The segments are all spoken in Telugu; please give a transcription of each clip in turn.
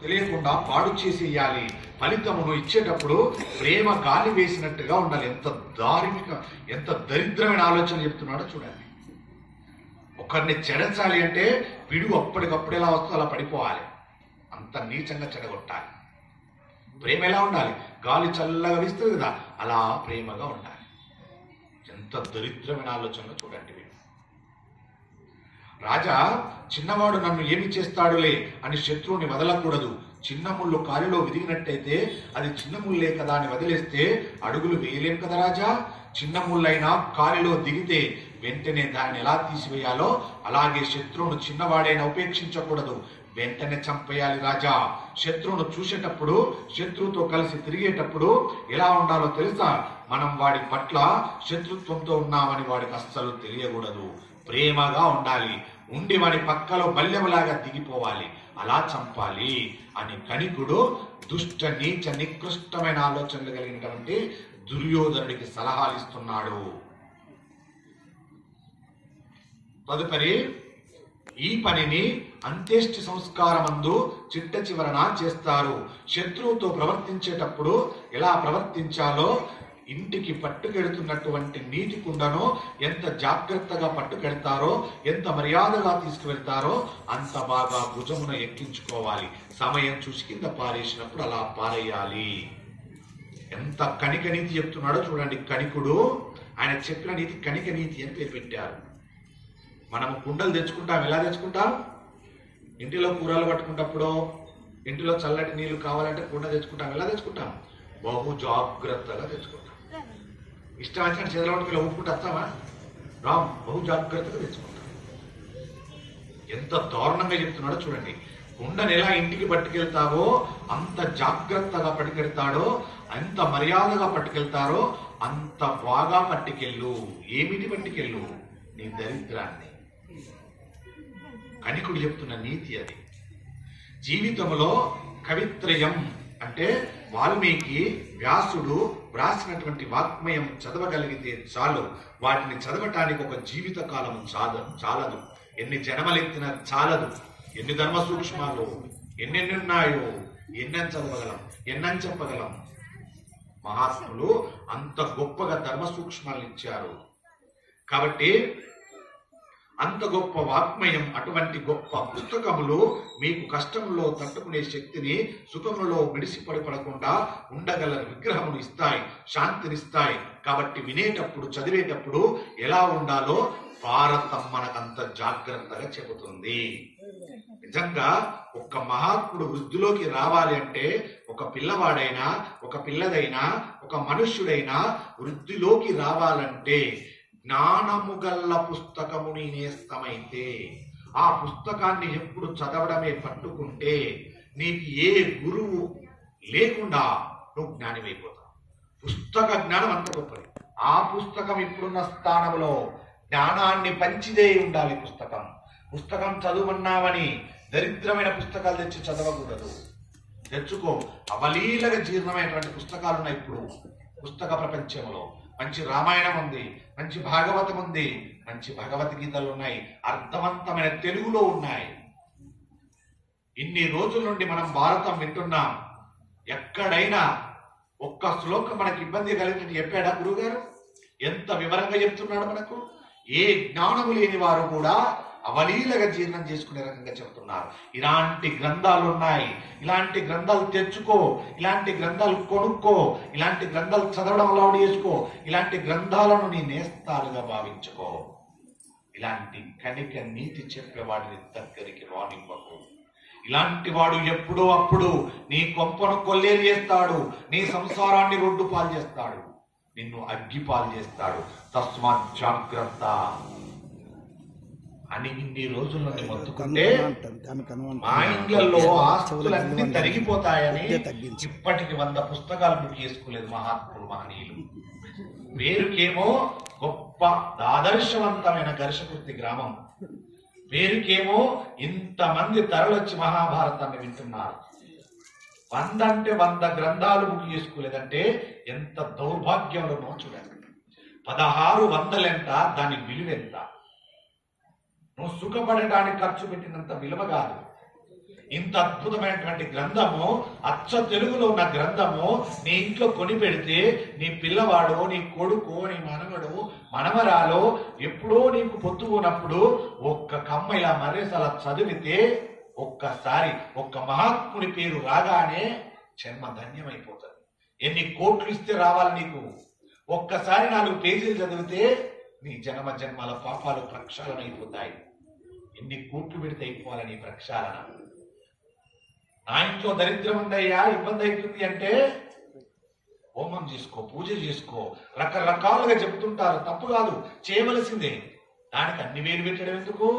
తెలియకుండా పాడు చేసేయాలి. ఫలితమును ఇచ్చేటప్పుడు ప్రేమ గాలి వేసినట్టుగా ఉండాలి. ఎంత దరిద్రమైన ఆలోచన చెప్తున్నాడో చూడండి. ఒకరిని చెడచాలి అంటే పిడుగు అప్పటికప్పుడు ఎలా వస్తుందో అలా పడిపోవాలి. అంత నీచంగా చెడగొట్టాలి. ప్రేమ ఎలా ఉండాలి? గాలి చల్లగా వీస్తుంది కదా, అలా ప్రేమగా ఉండాలి. ఎంత దరిద్రమైన ఆలోచనలో చూడండి. రాజా చిన్నవాడు నన్ను ఏమి చేస్తాడులే అని శత్రువుని వదలకూడదు. చిన్న ముళ్ళు కాలిలో విదిగినట్టయితే అది చిన్న ముళ్ళే కదా అని వదిలేస్తే అడుగులు వేయలేం కదా రాజా. చిన్న ముళ్ళైనా కాలిలో దిగితే వెంటనే దాన్ని ఎలా తీసివేయాలో అలాగే శత్రువును చిన్నవాడైనా ఉపేక్షించకూడదు, వెంటనే చంపేయాలి రాజా. శత్రువును చూసేటప్పుడు, శత్రువుతో కలిసి తిరిగేటప్పుడు ఎలా ఉండాలో తెలుసా? మనం వాడి పట్ల శత్రుత్వంతో ఉన్నామని వాడికి అస్సలు తెలియకూడదు. ప్రేమగా ఉండాలి. ఉండి వాడి పక్కలో బల్యములాగా దిగిపోవాలి, అలా చంపాలి అని కణికుడు దుష్ట నీచ నికృష్టమైన ఆలోచనలు కలిగినటువంటి దుర్యోధనుడికి సలహాలు ఇస్తున్నాడు. తదుపరి ఈ పనిని అంత్యేష్టి సంస్కారమందు చిట్ట చివరన చేస్తారు. శత్రువుతో ప్రవర్తించేటప్పుడు ఎలా ప్రవర్తించాలో, ఇంటికి పట్టుకెడుతున్నటువంటి నీటి కుండను ఎంత జాగ్రత్తగా పట్టుకెడతారో, ఎంత మర్యాదగా తీసుకువెళ్తారో అంత బాగా భుజమున ఎక్కించుకోవాలి. సమయం చూసి కింద పారేసినప్పుడు అలా పారేయాలి. ఎంత కణిక నీతి చెప్తున్నాడో చూడండి. కణికుడు ఆయన చెప్పిన నీతి కణిక నీతి అని పేరు పెట్టారు. మనం కుండలు తెచ్చుకుంటాం. ఎలా తెచ్చుకుంటాం? ఇంటిలో కూరలు పట్టుకుంటప్పుడు, ఇంటిలో చల్లటి నీళ్లు కావాలంటే కుండ తెచ్చుకుంటాం. ఎలా తెచ్చుకుంటాం? బహు జాగ్రత్తగా తెచ్చుకుంటాం. ఇష్టం వచ్చినట్టు చేతిలో ఉంటే ఊపుకుంటూ వస్తామా? రామ్, బహు జాగ్రత్తగా తెచ్చుకుంటాం. ఎంత దారుణంగా చెప్తున్నాడో చూడండి. కుండను ఎలా ఇంటికి పట్టుకెళ్తావో అంత జాగ్రత్తగా పట్టుకెళ్తాడో, అంత మర్యాదగా పట్టుకెళ్తారో అంత బాగా పట్టుకెళ్ళు. ఏమిటి పట్టుకెళ్ళు? నీ దరిద్రాన్ని. కణికుడు చెప్తున్న నీతి అది. జీవితంలో కవిత్రయం అంటే వాల్మీకి, వ్యాసుడు వ్రాసినటువంటి వాగ్మయం చదవగలిగితే చాలు. వాటిని చదవటానికి ఒక జీవిత కాలం చాలదు. ఎన్ని జన్మలెత్తినా చాలదు. ఎన్ని ధర్మ సూక్ష్మాలు ఎన్నెన్ని ఉన్నాయో ఎన్నని చదవగలం, ఎన్నని చెప్పగలం. మహాత్ములు అంత గొప్పగా ధర్మ సూక్ష్మాలు ఇచ్చారు. కాబట్టి అంత గొప్ప వాగ్మయం, అటువంటి గొప్ప పుస్తకములు మీకు కష్టంలో తట్టుకునే శక్తిని, సుఖములో మిడిసిపడకుండా ఉండగల విగ్రహమును ఇస్తాయి, శాంతినిస్తాయి. కాబట్టి వినేటప్పుడు, చదివేటప్పుడు ఎలా ఉండాలో భారతం మనకంత జాగ్రత్తగా చెబుతుంది. నిజంగా ఒక మహాత్ముడు వృద్ధిలోకి రావాలి అంటే, ఒక పిల్లవాడైనా, ఒక పిల్లదైనా, ఒక మనుష్యుడైనా వృద్ధిలోకి రావాలంటే జ్ఞానము గల్ల పుస్తకముని నేస్తమైతే, ఆ పుస్తకాన్ని ఎప్పుడు చదవడమే పట్టుకుంటే నీకు ఏ గురువు లేకుండా నువ్వు జ్ఞానివైపోతావు. పుస్తక జ్ఞానం అంత గొప్పది. ఆ పుస్తకం ఇప్పుడున్న స్థానంలో జ్ఞానాన్ని పంచిదే ఉండాలి. పుస్తకం చదువుమన్నామని దరిద్రమైన పుస్తకాలు తెచ్చి చదవకూడదు. తెచ్చుకో. అవలీలగా జీర్ణమైనటువంటి పుస్తకాలు ఉన్నాయి ఇప్పుడు పుస్తక ప్రపంచంలో. మంచి రామాయణం ఉంది, మంచి భాగవతం ఉంది, మంచి భగవద్గీతలు ఉన్నాయి, అర్థవంతమైన తెలుగులో ఉన్నాయి. ఇన్ని రోజుల నుండి మనం భారతం వింటున్నాం. ఎక్కడైనా ఒక్క శ్లోకం మనకి ఇబ్బంది కలిగినట్టు చెప్పాడా గురుగారు? ఎంత వివరంగా చెప్తున్నాడు మనకు. ఏ జ్ఞానము లేని వారు కూడా అవలీలగా జీర్ణం చేసుకునే రకంగా చెబుతున్నారు. ఇలాంటి గ్రంథాలు ఉన్నాయి. ఇలాంటి గ్రంథాలు తెచ్చుకో, ఇలాంటి గ్రంథాలు కొనుక్కో, ఇలాంటి గ్రంథాలు చదవడం అలవాటు చేసుకో. ఇలాంటి గ్రంథాలను నీ నేస్తాలుగా భావించుకో. ఇలాంటి కణిక నీతి చెప్పేవాడిని దగ్గరికి రానివ్వకు. ఇలాంటి వాడు ఎప్పుడో అప్పుడు నీ కొంపను కొల్లేరు చేస్తాడు, నీ సంసారాన్ని రొడ్డు పాలు చేస్తాడు, నిన్ను అగ్గిపాలు చేస్తాడు. తస్మాత్ జాగ్రత్త అని ఇన్ని రోజుల నుండి మొత్తుకుంటే మా ఇండ్లలో ఆస్తులన్నీ తరిగిపోతాయని ఇప్పటికి 100 పుస్తకాలు బుక్ చేసుకోలేదు మహాత్ములు, మహనీయులు. పేరుకేమో గొప్ప ఆదర్శవంతమైన ఘర్షకుర్తి గ్రామం, పేరుకేమో ఇంతమంది తరలొచ్చి మహాభారతాన్ని వింటున్నారు. 100 అంటే 100 గ్రంథాలు బుక్ చేసుకోలేదంటే ఎంత దౌర్భాగ్యంలోనో చూడండి. 1600 ఎంత, దాని విలువెంత? నువ్వు సుఖపడటానికి ఖర్చు పెట్టినంత విలువ కాదు. ఇంత అద్భుతమైనటువంటి గ్రంథము, అచ్చ తెలుగులో ఉన్న గ్రంథము నీ ఇంట్లో కొని పెడితే నీ పిల్లవాడు, నీ కొడుకు, నీ మనవడు, మనవరాలు ఎప్పుడో నీకు పొత్తుకున్నప్పుడు ఒక్క కమ్మ ఇలా మర్రేసి అలా చదివితే ఒక్కసారి ఒక్క మహాత్ముడి పేరు రాగానే జన్మ ధన్యమైపోతుంది. ఎన్ని కోట్లు ఇస్తే రావాలి నీకు? ఒక్కసారి 4 పేజీలు చదివితే నీ జన్మ జన్మల పాపాలు ప్రక్షాళన అయిపోతాయి. ఎన్ని కోట్లు పెడితే అయిపోవాలని ప్రక్షాళన. నా ఇంట్లో దరిద్రం ఉందయ్యా, ఇబ్బంది అవుతుంది అంటే హోమం చేసుకో, పూజ చేసుకో. రకరకాలుగా చెబుతుంటారు, తప్పు కాదు, చేయవలసిందే. దానికి అన్ని వేలు పెట్టడం ఎందుకు?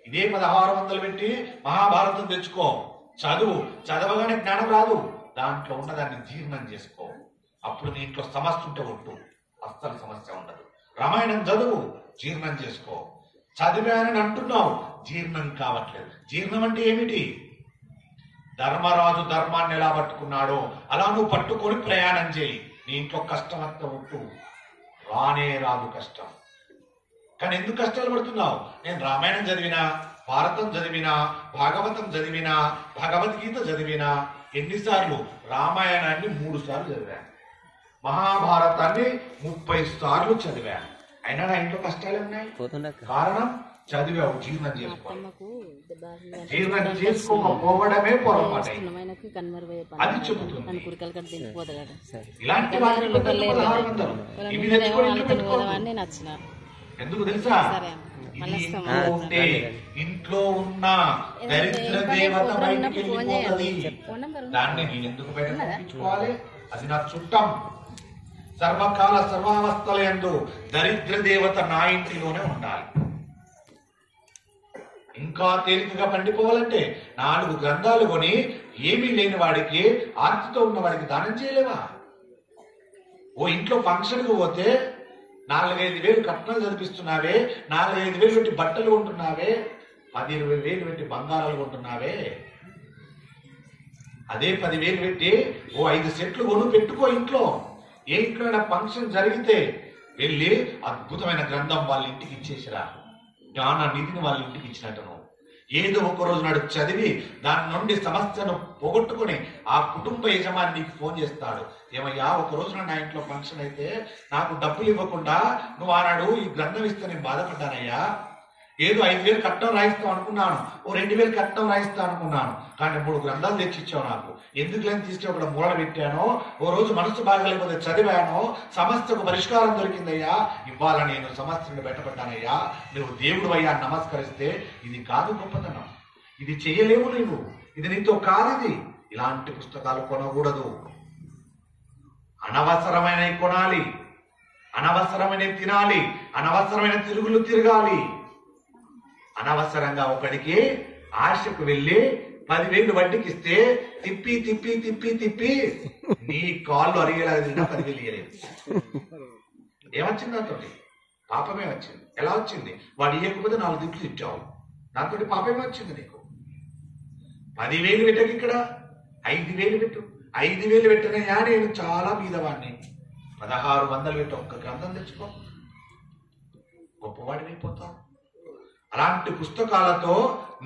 ఇదే 1600 పెట్టి మహాభారతం తెచ్చుకో, చదువు. చదవగానే జ్ఞానం రాదు, దాంట్లో ఉన్నదాన్ని జీర్ణం చేసుకో. అప్పుడు నీ ఇంట్లో సమస్య ఉంటే ఒట్టు, అస్సలు సమస్య ఉండదు. రామాయణం చదువు, జీర్ణం చేసుకో. చదివానని అంటున్నావు, జీర్ణం కావట్లేదు. జీర్ణం అంటే ఏమిటి? ధర్మరాజు ధర్మాన్ని ఎలా పట్టుకున్నాడో అలా నువ్వు పట్టుకొని ప్రయాణం చేయి. నీ ఇంట్లో కష్టం అంతా ఒట్టు, రానే రాదు కష్టం. కానీ ఎందుకు కష్టాలు పడుతున్నావు? నేను రామాయణం చదివినా, భారతం చదివినా, భాగవతం చదివినా, భగవద్గీత చదివినా. ఎన్నిసార్లు? రామాయణాన్ని 3 సార్లు చదివాను, మహాభారతాన్ని 30 సార్లు చదివాను. అయినా నా ఇంట్లో కష్టాలు ఉన్నాయి. కారణం చదివావు, జీర్ణం చేసుకో. జీర్ణం చేసుకోకపోవడమే పొరపాటు. అది చెబుతుంది. ఇలాంటి ఇవి తెచ్చుకొని ఎందుకు తెలుసా? ఇంట్లో ఉన్న దరిద్ర దేవత బయటికి వెళ్ళిపోతుంది. దాన్ని నేను ఎందుకు బయట పంపించుకోవాలి? అది నా చుట్టం. సర్వకాల సర్వావస్థల యందు దరిద్ర దేవత నా ఇంటిలోనే ఉండాలి. ఇంకా తేలికగా పండిపోవాలంటే 4 గ్రంథాలు కొని ఏమీ లేని వాడికి, ఆర్తితో ఉన్న వాడికి దానం చేయలేవా? ఓ ఇంట్లో ఫంక్షన్కి పోతే 4-5 వేలు కట్నాలు చదివిస్తున్నావే, 4-5 వేలు పెట్టి బట్టలు కొంటున్నావే, 10-20 వేలు పెట్టి బంగారాలు కొంటున్నావే. అదే 10 వేలు పెట్టి ఓ 5 సెట్లు కొను, పెట్టుకో ఇంట్లో. ఏ ఇంట్లో ఫంక్షన్ జరిగితే వెళ్ళి అద్భుతమైన గ్రంథం వాళ్ళ ఇంటికి ఇచ్చేసిరా. జ్ఞాన నిధిని వాళ్ళ ఇంటికి ఇచ్చినట్టును. ఏదో ఒక రోజు నాడు చదివి దాని నుండి సమస్యను పోగొట్టుకుని ఆ కుటుంబ యజమాని నీకు ఫోన్ చేస్తాడు. ఏమయ్యా, ఒక రోజు నా ఇంట్లో ఫంక్షన్ అయితే నాకు డబ్బులు ఇవ్వకుండా నువ్వు ఆనాడు ఈ గ్రంథం ఇస్తే నేను బాధపడ్డానయ్యా. ఏదో 5,000 కట్టం రాయిస్తాం అనుకున్నాను, ఓ 2,000 కట్టం రాయిస్తా అనుకున్నాను, కానీ 3 గ్రంథాలు తెచ్చిచ్చావు నాకు. ఎందుకు లేని తీసుకు అక్కడ మూల పెట్టానో, ఓ రోజు మనసు బాగలేకపోతే చదివానో, సమస్యకు పరిష్కారం దొరికిందయ్యా, ఇవాళ నేను సమస్యను బయటపడ్డానయ్యా, నువ్వు దేవుడు అయ్యా నమస్కరిస్తే ఇది కాదు గొప్పతనం. ఇది చెయ్యలేవు నువ్వు, ఇది నీతో కాదు. ఇలాంటి పుస్తకాలు కొనకూడదు. అనవసరమైనవి కొనాలి, అనవసరమైనవి తినాలి, అనవసరమైన తిరుగులు తిరగాలి. అనవసరంగా ఒకడికి ఆశకు వెళ్ళి 10,000 వడ్డీకి ఇస్తే తిప్పి తిప్పి తిప్పి తిప్పి నీ కాళ్ళు అరిగేలాగా 10,000 ఇయ్యలేదు. ఏమొచ్చింది దాంతో? పాపమే వచ్చింది. ఎలా వచ్చింది? వాడు ఇవ్వకపోతే 4 తిట్లు ఇచ్చావు, దాంతో పాపమే వచ్చింది నీకు. 10,000 పెట్టకు, ఇక్కడ 5,000 పెట్టు. 5,000 పెట్టనయ్యా, నేను చాలా బీదవాడిని. 1,600 పెట్టి ఒక్క గ్రంథం తెచ్చుకో, గొప్పవాడిని అయిపోతావు. అలాంటి పుస్తకాలతో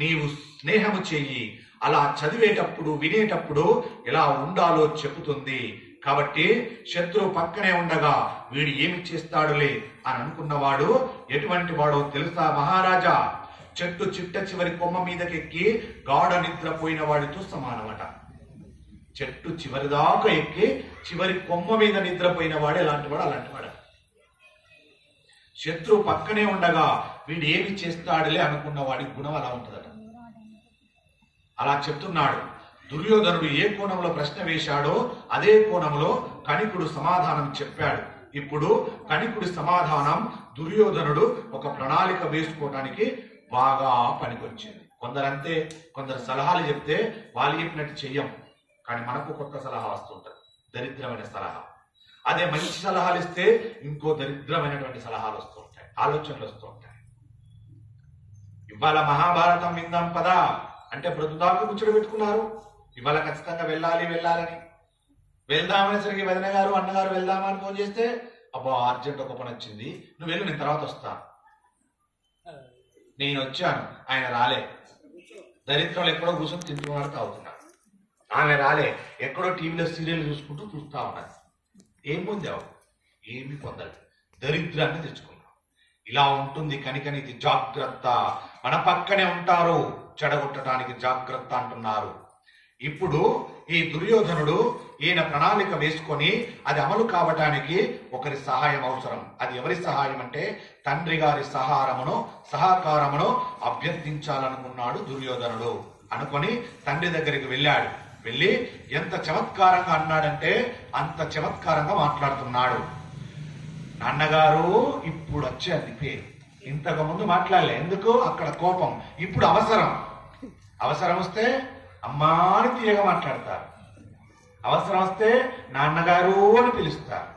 నీవు స్నేహము చెయ్యి. అలా చదివేటప్పుడు, వినేటప్పుడు ఎలా ఉండాలో చెబుతుంది. కాబట్టి శత్రువు పక్కనే ఉండగా వీడు ఏమి చేస్తాడులే అని అనుకున్నవాడు ఎటువంటి వాడో తెలుసా మహారాజా? చెట్టు చిట్ట చివరి కొమ్మ మీదకెక్కి గాఢ నిద్రపోయిన వాడితో సమానమట. చెట్టు చివరి దాకా ఎక్కి చివరి కొమ్మ మీద నిద్రపోయిన వాడు ఎలాంటి వాడు? అలాంటి వాడు. శత్రువు పక్కనే ఉండగా వీడు ఏమి చేస్తాడులే అనుకున్న వాడి గుణం అలా ఉంటుందట. అలా చెప్తున్నాడు. దుర్యోధనుడు ఏ కోణంలో ప్రశ్న వేశాడో అదే కోణంలో కణికుడు సమాధానం చెప్పాడు. ఇప్పుడు కణికుడి సమాధానం దుర్యోధనుడు ఒక ప్రణాళిక వేసుకోవటానికి బాగా పనికొచ్చింది. కొందరంతే, కొందరు సలహాలు చెప్తే వాళ్ళు చెప్పినట్టు చెయ్యం, కానీ మనకు కొత్త సలహా వస్తుంటది, దరిద్రమైన సలహా. అదే మంచి సలహాలు ఇస్తే ఇంకో దరిద్రమైనటువంటి సలహాలు వస్తూ ఉంటాయి, ఆలోచనలు వస్తూ ఉంటాయి. ఇవాళ మహాభారతం విందాం పదా అంటే బ్రతుదాకు ముచ్చట పెట్టుకున్నారు. ఇవాళ ఖచ్చితంగా వెళ్ళాలని వెళ్దామనేసరికి వదిన గారు, అన్నగారు వెళ్దామా అని ఫోన్ చేస్తే, అబ్బా అర్జెంట్ ఒక పని వచ్చింది, నువ్వు వెళ్ళు, నేను తర్వాత వస్తాను. నేను వచ్చాను, ఆయన రాలే. దరిద్రంలో ఎక్కడో కూర్చొని తింటున్నాడు, తాగుతున్నాడు. ఆమె రాలే, ఎక్కడో టీవీలో సీరియల్ చూసుకుంటూ చూస్తా ఉన్నది. ఏం పొందావు? ఏమి పొందాలి, దరిద్రాన్ని తెచ్చుకున్నావు. ఇలా ఉంటుంది కనికనిది జాగ్రత్త. మన పక్కనే ఉంటారు, చెడగొట్టడానికి జాగ్రత్త అంటున్నారు. ఇప్పుడు ఈ దుర్యోధనుడు ఈయన ప్రణాళిక వేసుకొని అది అమలు కావడానికి ఒకరి సహాయం అవసరం. అది ఎవరి సహాయం అంటే తండ్రి గారి సహకారమును అభ్యర్థించాలనుకున్నాడు దుర్యోధనుడు. అనుకొని తండ్రి దగ్గరికి వెళ్ళాడు. వెళ్ళి ఎంత చమత్కారంగా అన్నాడంటే అంత చమత్కారంగా మాట్లాడుతున్నాడు. నాన్నగారు ఇప్పుడు వచ్చేది, ఇంతకు ముందు మాట్లాడలే. ఎందుకు? అక్కడ కోపం. ఇప్పుడు అవసరం వస్తే అమ్మా అని తీయగా మాట్లాడతారు. అవసరం వస్తే నాన్నగారు అని పిలుస్తారు,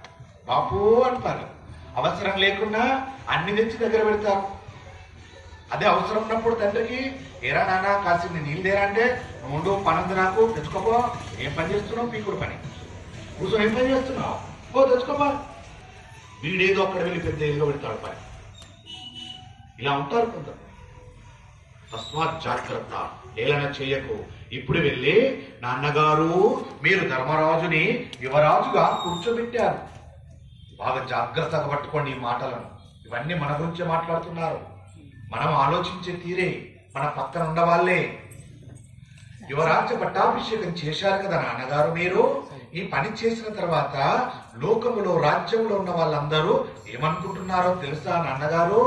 బాపు అంటారు. అవసరం లేకుండా అన్ని తెచ్చి దగ్గర పెడతారు. అదే అవసరం ఉన్నప్పుడు తండ్రికి, ఏరా నాన్న కాసిన నీళ్ళు దేరా అంటే, నువ్వు పనంది నాకు తెచ్చుకోపో. ఏం పని చేస్తున్నావు? పీకుడు పని. కూర్చొని ఏం పని చేస్తున్నావు? ఓ తెచ్చుకోపా. వీడేదో అక్కడ వెళ్ళి పెద్ద ఏదో పెడతాడు పని. ఇలా ఉంటారు కొందరు. తస్మాత్ జాగ్రత్త, ఏలన చేయకు. ఇప్పుడు వెళ్ళి నాన్నగారు మీరు ధర్మరాజుని యువరాజుగా కూర్చోబెట్టారు. బాగా జాగ్రత్తగా పట్టుకోండి ఈ మాటలను. ఇవన్నీ మన గురించే మాట్లాడుతున్నారు. మనం ఆలోచించే తీరే, మన పక్కన ఉండవాళ్లే. యువరాజ్య పట్టాభిషేకం చేశారు కదా నాన్నగారు మీరు. ఈ పని చేసిన తర్వాత లోకములో రాజ్యంలో ఉన్న వాళ్ళందరూ ఏమనుకుంటున్నారో తెలుసా నాన్నగారు?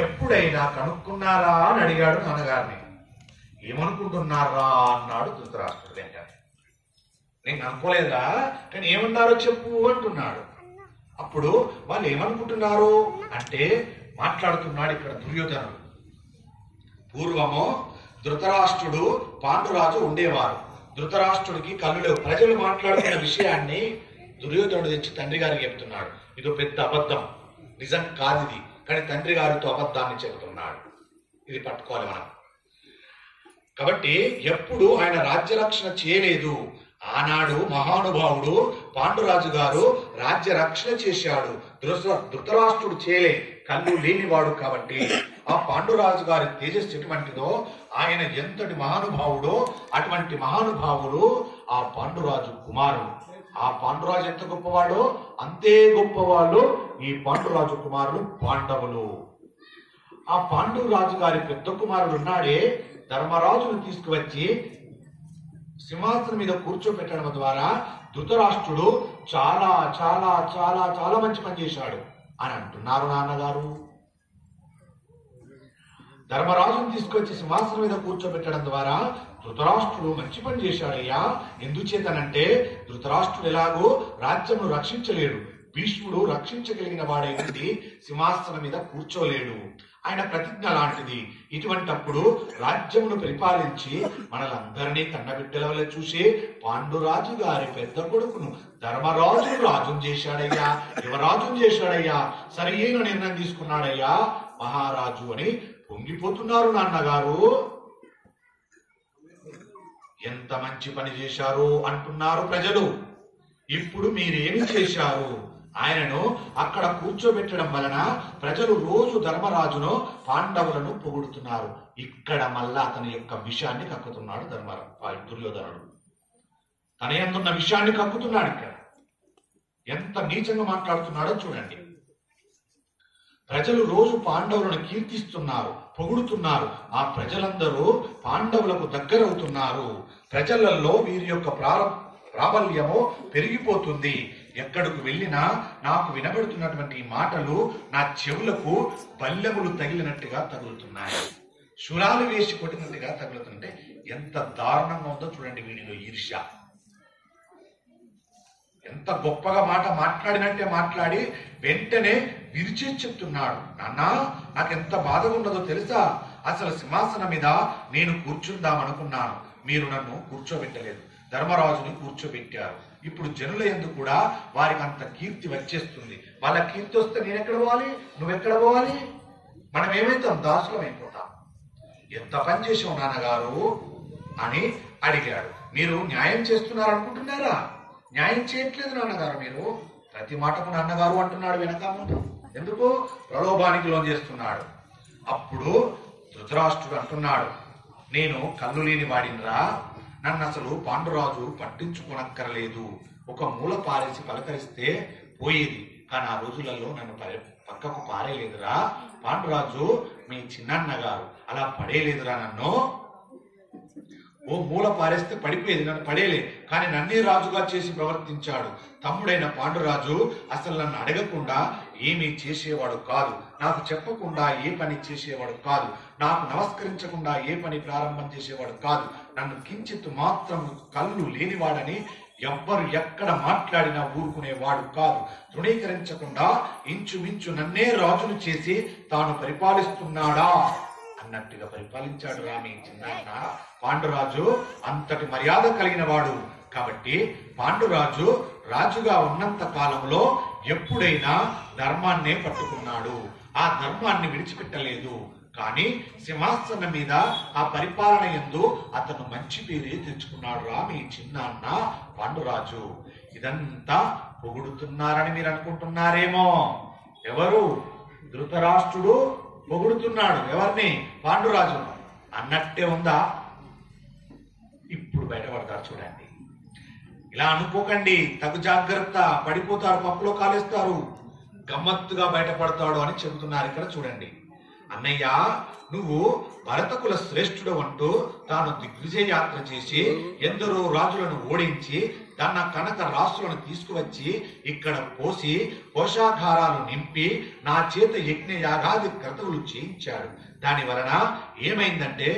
ఎప్పుడైనా కనుక్కున్నారా అని అడిగాడు నాన్నగారిని. ఏమనుకుంటున్నారా అన్నాడు ధృతరాష్ట్రుడు. వెంటనే నేను అనుకోలేదా, కానీ ఏమన్నారో చెప్పు అంటున్నాడు. అప్పుడు వాళ్ళు ఏమనుకుంటున్నారు అంటే మాట్లాడుతున్నాడు ఇక్కడ దుర్యోధనుడు. పూర్వము ధృతరాష్ట్రుడు పాండురాజు ఉండేవారు. ధృతరాష్ట్రుడికి కళ్ళు లేవు. ప్రజలు మాట్లాడుతున్న విషయాన్ని దుర్యోధనుడు తెచ్చి తండ్రి గారికి చెప్తున్నాడు. ఇది పెద్ద అబద్ధం, నిజం కాదు ఇది, కానీ తండ్రి గారితో అబద్ధాన్ని చెబుతున్నాడు. ఇది పట్టుకోవాలి మనం. కాబట్టి ఎప్పుడు ఆయన రాజ్య రక్షణ చేయలేదు. ఆనాడు మహానుభావుడు పాండురాజు గారు రాజ్య రక్షణ చేశాడు. ధృతరాష్ట్రుడు చేయలే, కళ్ళు లేనివాడు. కాబట్టి ఆ పాండురాజు గారి తేజస్సు ఎటువంటిదో, ఆయన ఎంతటి మహానుభావుడో అటువంటి మహానుభావుడు ఆ పాండురాజు కుమారుడు. ఆ పాండురాజు ఎంత గొప్పవాడో అంతే గొప్పవాళ్ళు ఈ పాండురాజు కుమారులు పాండవులు. ఆ పాండురాజు గారి పెద్ద కుమారుడు ఉన్నాడే, ధర్మరాజును తీసుకువచ్చి సింహాసనం మీద కూర్చోబెట్టడం ద్వారా ధృతరాష్ట్రుడు చాలా చాలా చాలా చాలా మంచి పని చేశాడు అని అంటున్నారు నాన్నగారు. ధర్మరాజును తీసుకొచ్చి సింహాసనం మీద కూర్చోబెట్టడం ద్వారా ధృతరాష్ట్రుడు మంచి పని చేశాడయ్యా. ఎందుచేతనంటే ధృతరాష్ట్రుడు ఎలాగో రాజ్యమును రక్షించలేడు, భీష్ముడు రక్షించగలిగిన వాడే ఉండి సింహాసనం మీద కూర్చోలేడు. ఆయన ప్రతిజ్ఞ లాంటిది. ఇటువంటప్పుడు రాజ్యమును పరిపాలించి మనలందరినీ కన్నబిడ్డల వల్ల చూసి పాండురాజు గారి పెద్ద కొడుకును ధర్మరాజును రాజును చేశాడయ్యా, యువరాజును చేశాడయ్యా, సరైన నిర్ణయం తీసుకున్నాడయ్యా మహారాజు అని పొంగిపోతున్నారు నాన్నగారు. ఎంత మంచి పని చేశారు అంటున్నారు ప్రజలు. ఇప్పుడు మీరేమి చేశారు? ఆయనను అక్కడ కూర్చోబెట్టడం వలన ప్రజలు రోజు ధర్మరాజును పాండవులను పొగుడుతున్నారు. ఇక్కడ మళ్ళా అతని యొక్క విషయాన్ని కక్కుతున్నాడు దుర్యోధనుడు. తన ఎందున్న విషయాన్ని కక్కుతున్నాడు. ఇక్కడ ఎంత నీచంగా మాట్లాడుతున్నాడో చూడండి. ప్రజలు రోజు పాండవులను కీర్తిస్తున్నారు, పొగుడుతున్నారు. ఆ ప్రజలందరూ పాండవులకు దగ్గరవుతున్నారు. ప్రజలలో వీరి యొక్క ప్రాబల్యము పెరిగిపోతుంది. ఎక్కడికి వెళ్ళినా నాకు వినబడుతున్నటువంటి మాటలు నా చెవులకు బల్లెములు తగిలినట్టుగా తగులుతున్నాయి, శూలాలు వేసి కొట్టినట్టుగా తగులుతుంటే ఎంత దారుణంగా ఉందో చూడండి. వీడిలో ఈర్ష్య. ఎంత గొప్పగా మాట మాట్లాడినట్టే మాట్లాడి వెంటనే విరిచి చెప్తున్నాడు. నాన్న నాకెంత బాధగా ఉన్నదో తెలుసా? అసలు సింహాసనం మీద నేను కూర్చుందామనుకున్నాను, మీరు నన్ను కూర్చోబెట్టలేదు, ధర్మరాజుని కూర్చోబెట్టారు. ఇప్పుడు జనుల యందు కూడా వారికి అంత కీర్తి వచ్చేస్తుంది. వాళ్ళ కీర్తి వస్తే నేను ఎక్కడ పోవాలి, నువ్వెక్కడ పోవాలి? మనం ఏమైతాం? దాసులం అయిపోతాం. ఎంత పని చేసావు నాన్నగారు అని అడిగాడు. మీరు న్యాయం చేస్తున్నారు అనుకుంటున్నారా? న్యాయం చేయట్లేదు నాన్నగారు. మీరు ప్రతి మాటకు నాన్నగారు అంటున్నాడు వెనక ముందు. ఎందుకు? ప్రలోభానికి లోన్ చేస్తున్నాడు. అప్పుడు ధృతరాష్ట్రుడు అంటున్నాడు, నేను కళ్ళు లేని వాడినరా, నన్ను అసలు పాండురాజు పట్టించుకోనక్కర్లేదు, ఒక మూల పారేసి పలకరిస్తే పోయేది, కానీ ఆ రోజులలో నన్ను పక్కకు పారేలేదురా పాండురాజు, మీ చిన్నన్న గారు అలా పడేయలేదురా నన్ను. ఓ మూల పారేస్తే పడిపోయేది, నన్ను పడేలే, కానీ నన్నే రాజుగా చేసి ప్రవర్తించాడు. తమ్ముడైన పాండురాజు అసలు నన్ను అడగకుండా ఏమీ చేసేవాడు కాదు, నాకు చెప్పకుండా ఏ పని చేసేవాడు కాదు, నాకు నమస్కరించకుండా ఏ పని ప్రారంభం చేసేవాడు కాదు. నన్ను కించిత్ మాత్రం కళ్ళు లేనివాడని ఎవ్వరు ఎక్కడ మాట్లాడినా ఊరుకునేవాడు కాదు. తృణీకరించకుండా ఇంచుమించు నన్నే రాజును చేసి తాను పరిపాలిస్తున్నాడా అన్నట్టుగా పరిపాలించాడు రామి చిన్న పాండురాజు. అంతటి మర్యాద కలిగిన వాడు కాబట్టి పాండురాజు రాజుగా ఉన్నంత కాలంలో ఎప్పుడైనా ధర్మాన్నే పట్టుకున్నాడు, ఆ ధర్మాన్ని విడిచిపెట్టలేదు. కానీ సింహాసనం మీద ఆ పరిపాలన యందు అతను మంచి పేరే తెచ్చుకున్నాడు రామి చిన్నాన్న పాండురాజు. ఇదంతా పొగుడుతున్నారని మీరు అనుకుంటున్నారేమో. ఎవరు? ధృతరాష్ట్రుడు పొగుడుతున్నాడు ఎవరిని? పాండురాజు అన్నట్టే ఉందా? ఇప్పుడు బయటపడతారు చూడండి. ఇలా అనుకోకండి, తగు జాగ్రత్త, పడిపోతారు, పప్పులో కాలేస్తారు, గమ్మత్తుగా బయటపడతాడు అని చెబుతున్నారు ఇక్కడ చూడండి. అన్నయ్య, నువ్వు భరతకుల శ్రేష్ఠుడు అంటూ తాను దిగ్విజయ యాత్ర చేసి ఎందరో రాజులను ఓడించి తన కనక రాసులను తీసుకువచ్చి ఇక్కడ పోసి పోషాగారాలు నింపి నా చేత యజ్ఞ యాగాది క్రతువులు చేయించాడు. దాని వలన ఏమైందంటే,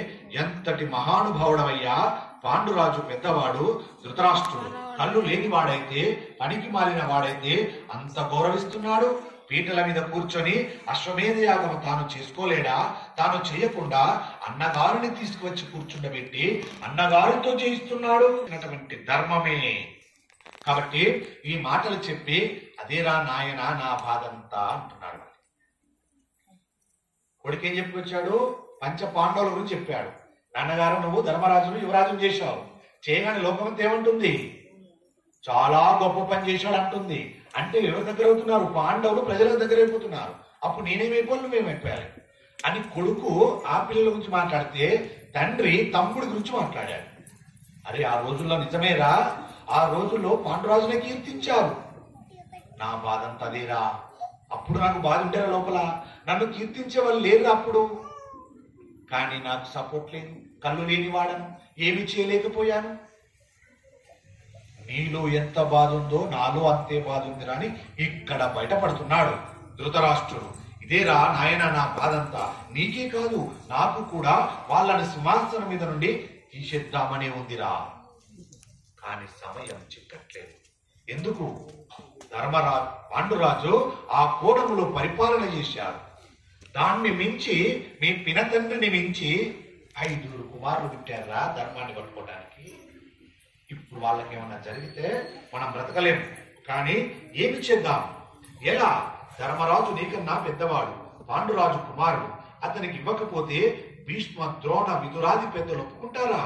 ఎంతటి మహానుభావుడవయ్యా పాండురాజు పెద్దవాడు ధృతరాష్ట్రుడు కళ్ళు లేనివాడైతే, పనికి మాలిన వాడైతే అంత గౌరవిస్తున్నాడు. పీటల మీద కూర్చొని అశ్వమేధ యాగం తాను చేసుకోలేడా? తాను చేయకుండా అన్నగారిని తీసుకువచ్చి కూర్చుండబెట్టి అన్నగారితో చేయిస్తున్నాడు. అటువంటి ధర్మమే. కాబట్టి ఈ మాటలు చెప్పి అదేరా నాయన నా బాధంతా అంటున్నాడు. కొడుకేం చెప్పుకొచ్చాడు? పంచ పాండవుల గురించి చెప్పాడు. నాన్నగారు, నువ్వు ధర్మరాజును యువరాజును చేశావు, చేయగానే లోకమంతా ఏమంటుంది? చాలా గొప్ప పని చేశాడు అంటుంది. అంటే ఎవరి దగ్గర అవుతున్నారు? పాండవులు ప్రజల దగ్గర అయిపోతున్నారు. అప్పుడు నేనేమైపోవాలి, నువ్వేమైపోయాలి అని కొడుకు ఆ పిల్లల గురించి మాట్లాడితే తండ్రి తమ్ముడి గురించి మాట్లాడాడు. అరే, ఆ రోజుల్లో నిజమేరా, ఆ రోజుల్లో పాండురాజునే కీర్తించారు. నా బాధంతా అదేరా. అప్పుడు నాకు బాధ ఉంటారా లోపల? నన్ను కీర్తించే వాళ్ళు లేరు అప్పుడు. కానీ నాకు సపోర్ట్ లేదు, కళ్ళు లేని వాడను, ఏమి చేయలేకపోయాను. నీలో ఎంత బాధ ఉందో నాలో అంతే బాధ ఉందిరా అని ఇక్కడ బయటపడుతున్నాడు ధృతరాష్ట్రుడు. ఇదేరా నాయన నా బాధంతా, నీకే కాదు నాకు కూడా వాళ్ళని సింహాసనం మీద నుండి తీసేద్దామనే ఉందిరా. కానీ సమయం చిక్కట్లేదు. ఎందుకు? పాండురాజు ఆ కోణములో పరిపాలన చేశారు. దాన్ని మించి మీ పినతండ్రిని మించి 5 కుమారులు పుట్టారా ధర్మాన్ని పట్టుకోవడానికి. ఇప్పుడు వాళ్ళకి ఏమన్నా జరిగితే మనం బ్రతకలేము. కానీ ఏమి చేద్దాం? ఎలా? ధర్మరాజు నీకన్నా పెద్దవాడు, పాండురాజు కుమారుడు. అతనికి ఇవ్వకపోతే భీష్మ, ద్రోణ, విదురాది పెద్దలు ఒప్పుకుంటారా?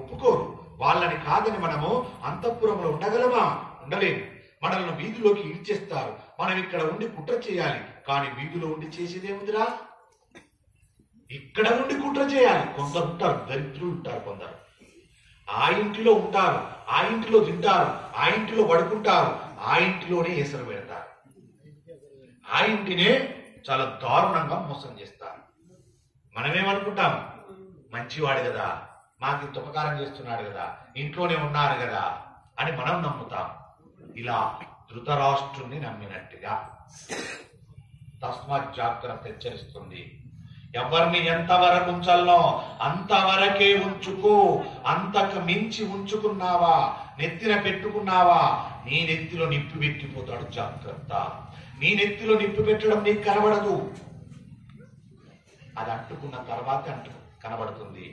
ఒప్పుకోరు. వాళ్ళని కాదని మనము అంతఃపురంలో ఉండగలమా? ఉండలేము. మనల్ని వీధిలోకి ఈడ్చేస్తారు. మనం ఇక్కడ ఉండి కుట్ర చేయాలి. కానీ వీధిలో ఉండి చేసేదేముందిరా? ఇక్కడ ఉండి కుట్ర చేయాలి. కొందరు ఉంటారు, దరిద్రులు ఉంటారు. కొందరు ఆ ఇంటిలో ఉంటారు, ఆ ఇంటిలో తింటారు, ఆ ఇంటిలో పడుకుంటారు, ఆ ఇంటిలోనే ఎసరు పెడతారు, ఆ ఇంటినే చాలా దారుణంగా మోసం చేస్తారు. మనమేమనుకుంటాం? మంచివాడు కదా, మాకు ఇంత ఉపకారం చేస్తున్నాడు కదా, ఇంట్లోనే ఉన్నారు కదా అని మనం నమ్ముతాం. ఇలా ధృతరాష్ట్రుణ్ణి నమ్మినట్టుగా. తస్మాత్ జాగ్రత్త హెచ్చరిస్తుంది. ఎవరిని ఎంతవరకు ఉంచాలనో అంతవరకే ఉంచుకో. అంతకు మించి ఉంచుకున్నావా, నెత్తిన పెట్టుకున్నావా, నీ నెత్తిలో నిప్పు పెట్టిపోతాడు. జాగ్రత్త. నీ నెత్తిలో నిప్పు పెట్టడం నీకు కనబడదు, అది అంటుకున్న తర్వాత కనబడుతుంది.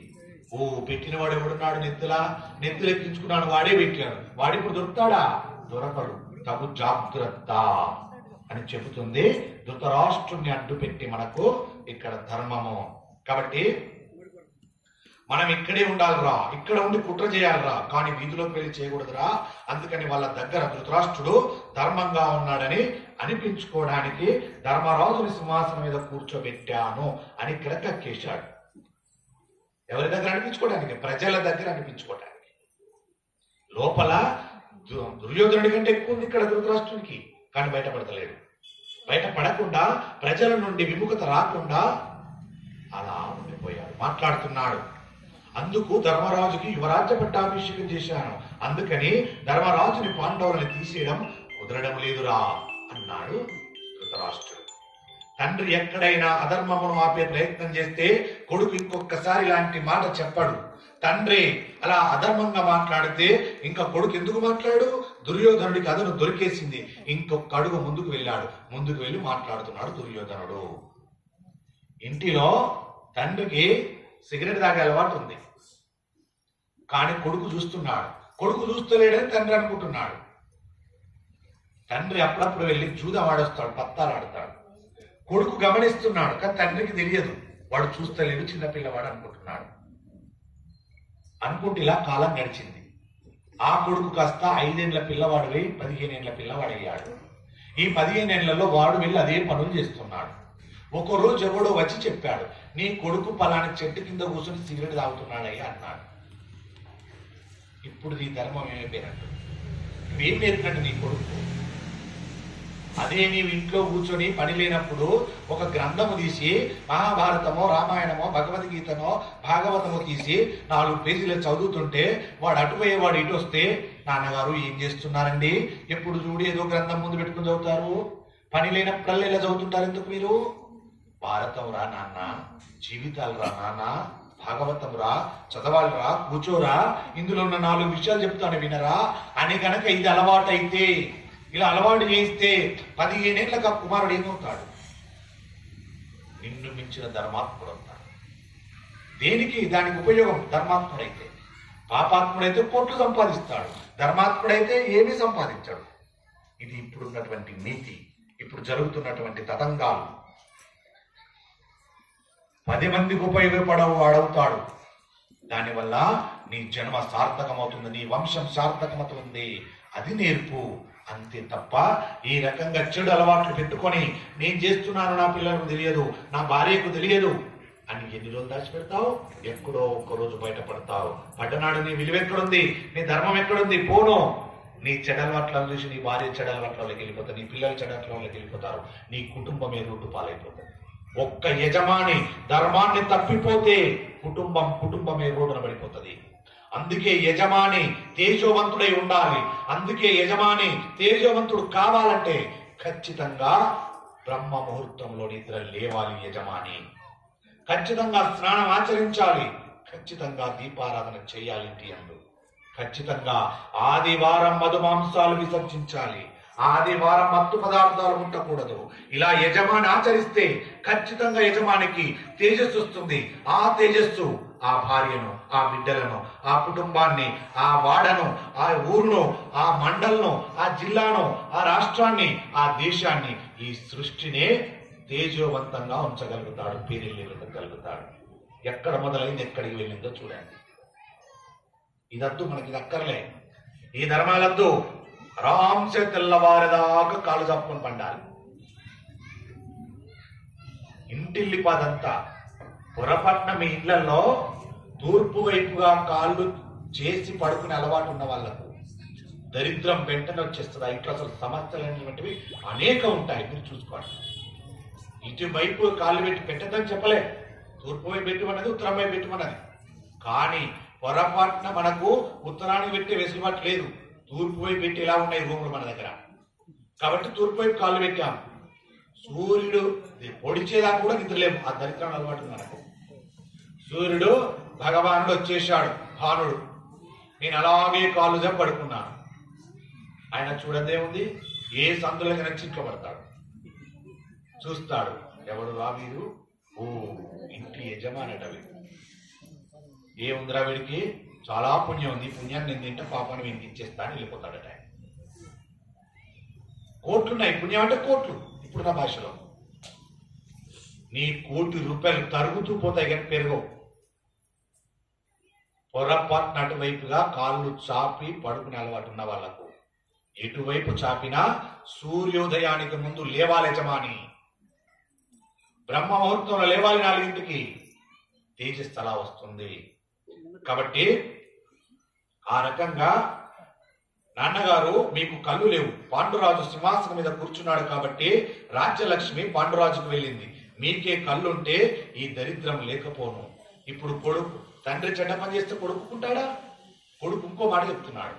ఓ, పెట్టినవాడు ఎవడున్నాడు నెత్తిలా? నెత్తులు ఎక్కించుకున్నాడు, వాడే పెట్టాడు. వాడిప్పుడు దొరుకుతాడా? దొరకడు. తగు జాగ్రత్త అని చెబుతుంది. ధృతరాష్ట్రుణ్ణి అడ్డు పెట్టి మనకు ఇక్కడ ధర్మము. కాబట్టి మనం ఇక్కడే ఉండాలిరా, ఇక్కడ ఉండి కుట్ర చేయాలిరా, కానీ వీధిలోకి వెళ్ళి చేయకూడదురా. అందుకని వాళ్ళ దగ్గర ధృతరాష్ట్రుడు ధర్మంగా ఉన్నాడని అనిపించుకోవడానికి ధర్మరాజుని సింహాసనం మీద కూర్చోబెట్టాను అని ఇక్కడ కక్కేశాడు. ఎవరి దగ్గర అనిపించుకోవడానికి? ప్రజల దగ్గర అనిపించుకోవడానికి. లోపల దుర్యోధనుడి కంటే ఎక్కువ ఉంది ఇక్కడ ధృతరాష్ట్రునికి, కానీ బయటపడతలేడు. బయటపడకుండా, ప్రజల నుండి విముఖత రాకుండా అలా ఉండిపోయాడు, మాట్లాడుతున్నాడు. అందుకు ధర్మరాజుకి యువరాజ్య పట్టాభిషేకం చేశాను, అందుకని ధర్మరాజుని పాండవులని తీసేయడం కుదరడం లేదురా అన్నాడు ధృతరాష్ట్రుడు. తండ్రి ఎక్కడైనా అధర్మమును ఆపే ప్రయత్నం చేస్తే కొడుకు ఇంకొకసారి ఇలాంటి మాట చెప్పడు. తండ్రి అలా అధర్మంగా మాట్లాడితే ఇంకా కొడుకు ఎందుకు మాట్లాడు? దుర్యోధనుడికి అదను దొరికేసింది. ఇంకొక అడుగు ముందుకు వెళ్ళాడు. ముందుకు వెళ్ళి మాట్లాడుతున్నాడు దుర్యోధనుడు. ఇంటిలో తండ్రికి సిగరెట్ తాగే అలవాటు ఉంది, కానీ కొడుకు చూస్తున్నాడు. కొడుకు చూస్తలేడని తండ్రి అనుకుంటున్నాడు. తండ్రి అప్పుడప్పుడు వెళ్ళి జూదం ఆడొస్తాడు, పత్తాలు ఆడతాడు. కొడుకు గమనిస్తున్నాడు, కానీ తండ్రికి తెలియదు. వాడు చూస్తలేడు, చిన్నపిల్లవాడు అనుకుంటున్నాడు. అనుకుంటే ఇలా కాలం గడిచింది. ఆ కొడుకు కాస్త 5 ఏళ్ల పిల్లవాడు 15 ఏళ్ల పిల్లవాడు అయ్యాడు. ఈ 15 ఏళ్లలో వాడు వెళ్ళి అదే పనులు చేస్తున్నాడు. ఒక రోజు ఎవడో వచ్చి చెప్పాడు, నీ కొడుకు పలానా చెట్టు కింద కూర్చొని సిగరెట్ తాగుతున్నాడయ్యా అన్నాడు. ఇప్పుడు నీ ధర్మం ఏమైపోయినట్టు? నువ్వేం నేర్పినట్టు నీ కొడుకు? అదే నీవు ఇంట్లో కూర్చొని పని లేనప్పుడు ఒక గ్రంథము తీసి మహాభారతమో రామాయణమో భగవద్గీతనో భాగవతమో తీసి 4 పేజీలు చదువుతుంటే వాడు అటుపోయేవాడు ఇటు వస్తే, నాన్నగారు ఏం చేస్తున్నారండి, ఎప్పుడు చూడు ఏదో గ్రంథం ముందు పెట్టుకుని చదువుతారు, పని లేనప్పుడల్లా ఇలా చదువుతుంటారు ఎందుకు మీరు? భారతం రా నాన్న, జీవితాలు రా నాన్న, భాగవతం రా, చదవాలిరా, కూర్చోరా, ఇందులో ఉన్న 4 విషయాలు చెప్తాను వినరా అని గనక ఇది అలవాటు అయితే, ఇలా అలవాటు చేస్తే 15 ఏళ్ళకి ఆ కుమారుడు ఏమవుతాడు? నిన్ను మించిన ధర్మాత్ముడు అవుతాడు. దేనికి? దానికి ఉపయోగం. ధర్మాత్ముడైతే. పాపాత్ముడైతే కోట్లు సంపాదిస్తాడు, ధర్మాత్ముడైతే ఏమీ సంపాదించాడు. ఇది ఇప్పుడున్నటువంటి నీతి, ఇప్పుడు జరుగుతున్నటువంటి తతంగాలు. 10 మందికి ఉపయోగపడవు వాడవుతాడు. దానివల్ల నీ జన్మ సార్థకమవుతుంది, నీ వంశం సార్థకమవుతుంది. అది నేర్పు, అంతే తప్ప ఈ రకంగా చెడు అలవాట్లు పెట్టుకొని నేను చేస్తున్నాను, నా పిల్లలకు తెలియదు, నా భార్యకు తెలియదు అని ఎన్ని రోజులు దాచిపెడతావు? ఎక్కడో ఒక్కరోజు బయటపడతావు. పడ్డనాడు నీ విలువ ఎక్కడుంది, నీ ధర్మం ఎక్కడుంది? పోను. నీ చెడలవాట్లను చూసి నీ భార్య చెడలవాట్లలోకి వెళ్ళిపోతారు, నీ పిల్లలు చెడలవాట్లలోకి వెళ్ళిపోతారు, నీ కుటుంబమే రూటు పాలైపోతుంది. ఒక్క యజమాని ధర్మాన్ని తప్పిపోతే కుటుంబమే రోడ్డున పడిపోతుంది. అందుకే యజమాని తేజోవంతుడై ఉండాలి. అందుకే యజమాని తేజోవంతుడు కావాలంటే ఖచ్చితంగా బ్రహ్మ ముహూర్తంలో నిద్ర లేవాలి యజమాని. ఖచ్చితంగా స్నానం ఆచరించాలి, ఖచ్చితంగా దీపారాధన చేయాలి ఇంటి అందు. ఖచ్చితంగా ఆదివారం మధుమాంసాలు విసర్జించాలి, ఆదివారం మత్తు పదార్థాలు ఉండకూడదు. ఇలా యజమాని ఆచరిస్తే ఖచ్చితంగా యజమానికి తేజస్సు వస్తుంది. ఆ తేజస్సు ఆ భార్యను, ఆ బిడ్డలను, ఆ కుటుంబాన్ని, ఆ వాడను, ఆ ఊరును, ఆ మండలను, ఆ జిల్లాను, ఆ రాష్ట్రాన్ని, ఆ దేశాన్ని, ఈ సృష్టినే తేజోవంతంగా ఉంచగలుగుతాడు, పేరెళ్ళగలుగుతాడు. ఎక్కడ మొదలైంది ఎక్కడికి వెళ్ళిందో చూడండి. ఇదద్దు, మనకి దక్కర్లే. ఈ ధర్మాలద్దు. ఆరాంసే తెల్లవారేదాకా కాళ్ళు చాపుకొని పండాలి. ఇంటిల్లిపాదంతా పొరపాటున మీ ఇళ్లలో తూర్పు వైపుగా కాళ్ళు చేసి పడుకునే అలవాటు ఉన్న వాళ్లకు దరిద్రం వెంటనే వచ్చేస్తుంది. ఆ ఇంట్లో అసలు సమస్యలు అనేటువంటివి అనేక ఉంటాయి, మీరు చూసుకోండి. ఇటువైపు కాళ్ళు పెట్టి పెట్టదని చెప్పలే, తూర్పు వైపు పెట్టమన్నది, ఉత్తరం వైపు పెట్టమన్నది. కానీ పొరపాటున మనకు ఉత్తరానికి పెట్టే వెసులుబాటు లేదు, తూర్పు వైపు పెట్టి ఇలా ఉన్నాయి రూములు మన దగ్గర. కాబట్టి తూర్పు వైపు కాళ్ళు పెట్టాం. సూర్యుడు పొడిచేదా కూడా నిద్రలేము, ఆ దరిద్రం అలవాటు మనకు. సూర్యుడు భగవానుడు వచ్చేశాడు, భానుడు. నేను అలాగే కాళ్ళు జబ్బు పడుకున్నాను. ఆయన చూడదేముంది, ఏ సందులకి నచ్చి ఇంట్లో పడతాడు, చూస్తాడు. ఎవడు రా వీరు? ఓ ఇంటి యజమానట వీడు. ఏముందిరా వీడికి? చాలా పుణ్యం ఉంది, పుణ్యాన్ని నేను తింటే పాపాన్ని వీడికి ఇచ్చేస్తా అని వెళ్ళిపోతాడట. కోట్లున్నాయి, పుణ్యం అంటే కోట్లు ఇప్పుడు నా భాషలో. నీ ₹1,00,00,000 తరుగుతూ పోతాయి కానీ పెరుగవు. పొరపాటున అటువైపుగా కాళ్ళు చాపి పడుకునే అలవాటు ఉన్న వాళ్లకు ఎటువైపు చాపినా సూర్యోదయానికి ముందు లేవాలి యజమాని. బ్రహ్మ ముహూర్తంలో లేవాలి 4ంటికి. తేజస్సు అలా వస్తుంది. కాబట్టి ఆ రకంగా నాన్నగారు మీకు కళ్ళు లేవు, పాండురాజు సింహాసనం మీద కూర్చున్నాడు కాబట్టి రాజ్యలక్ష్మి పాండురాజుకు వెళ్ళింది. మీకే కళ్ళుంటే ఈ దరిద్రం లేకపోను. ఇప్పుడు కొడుకు తండ్రి చెడ్డ పని చేస్తే కొడుకుంటాడా? కొడుకు ఇంకో మాట చెప్తున్నాడు.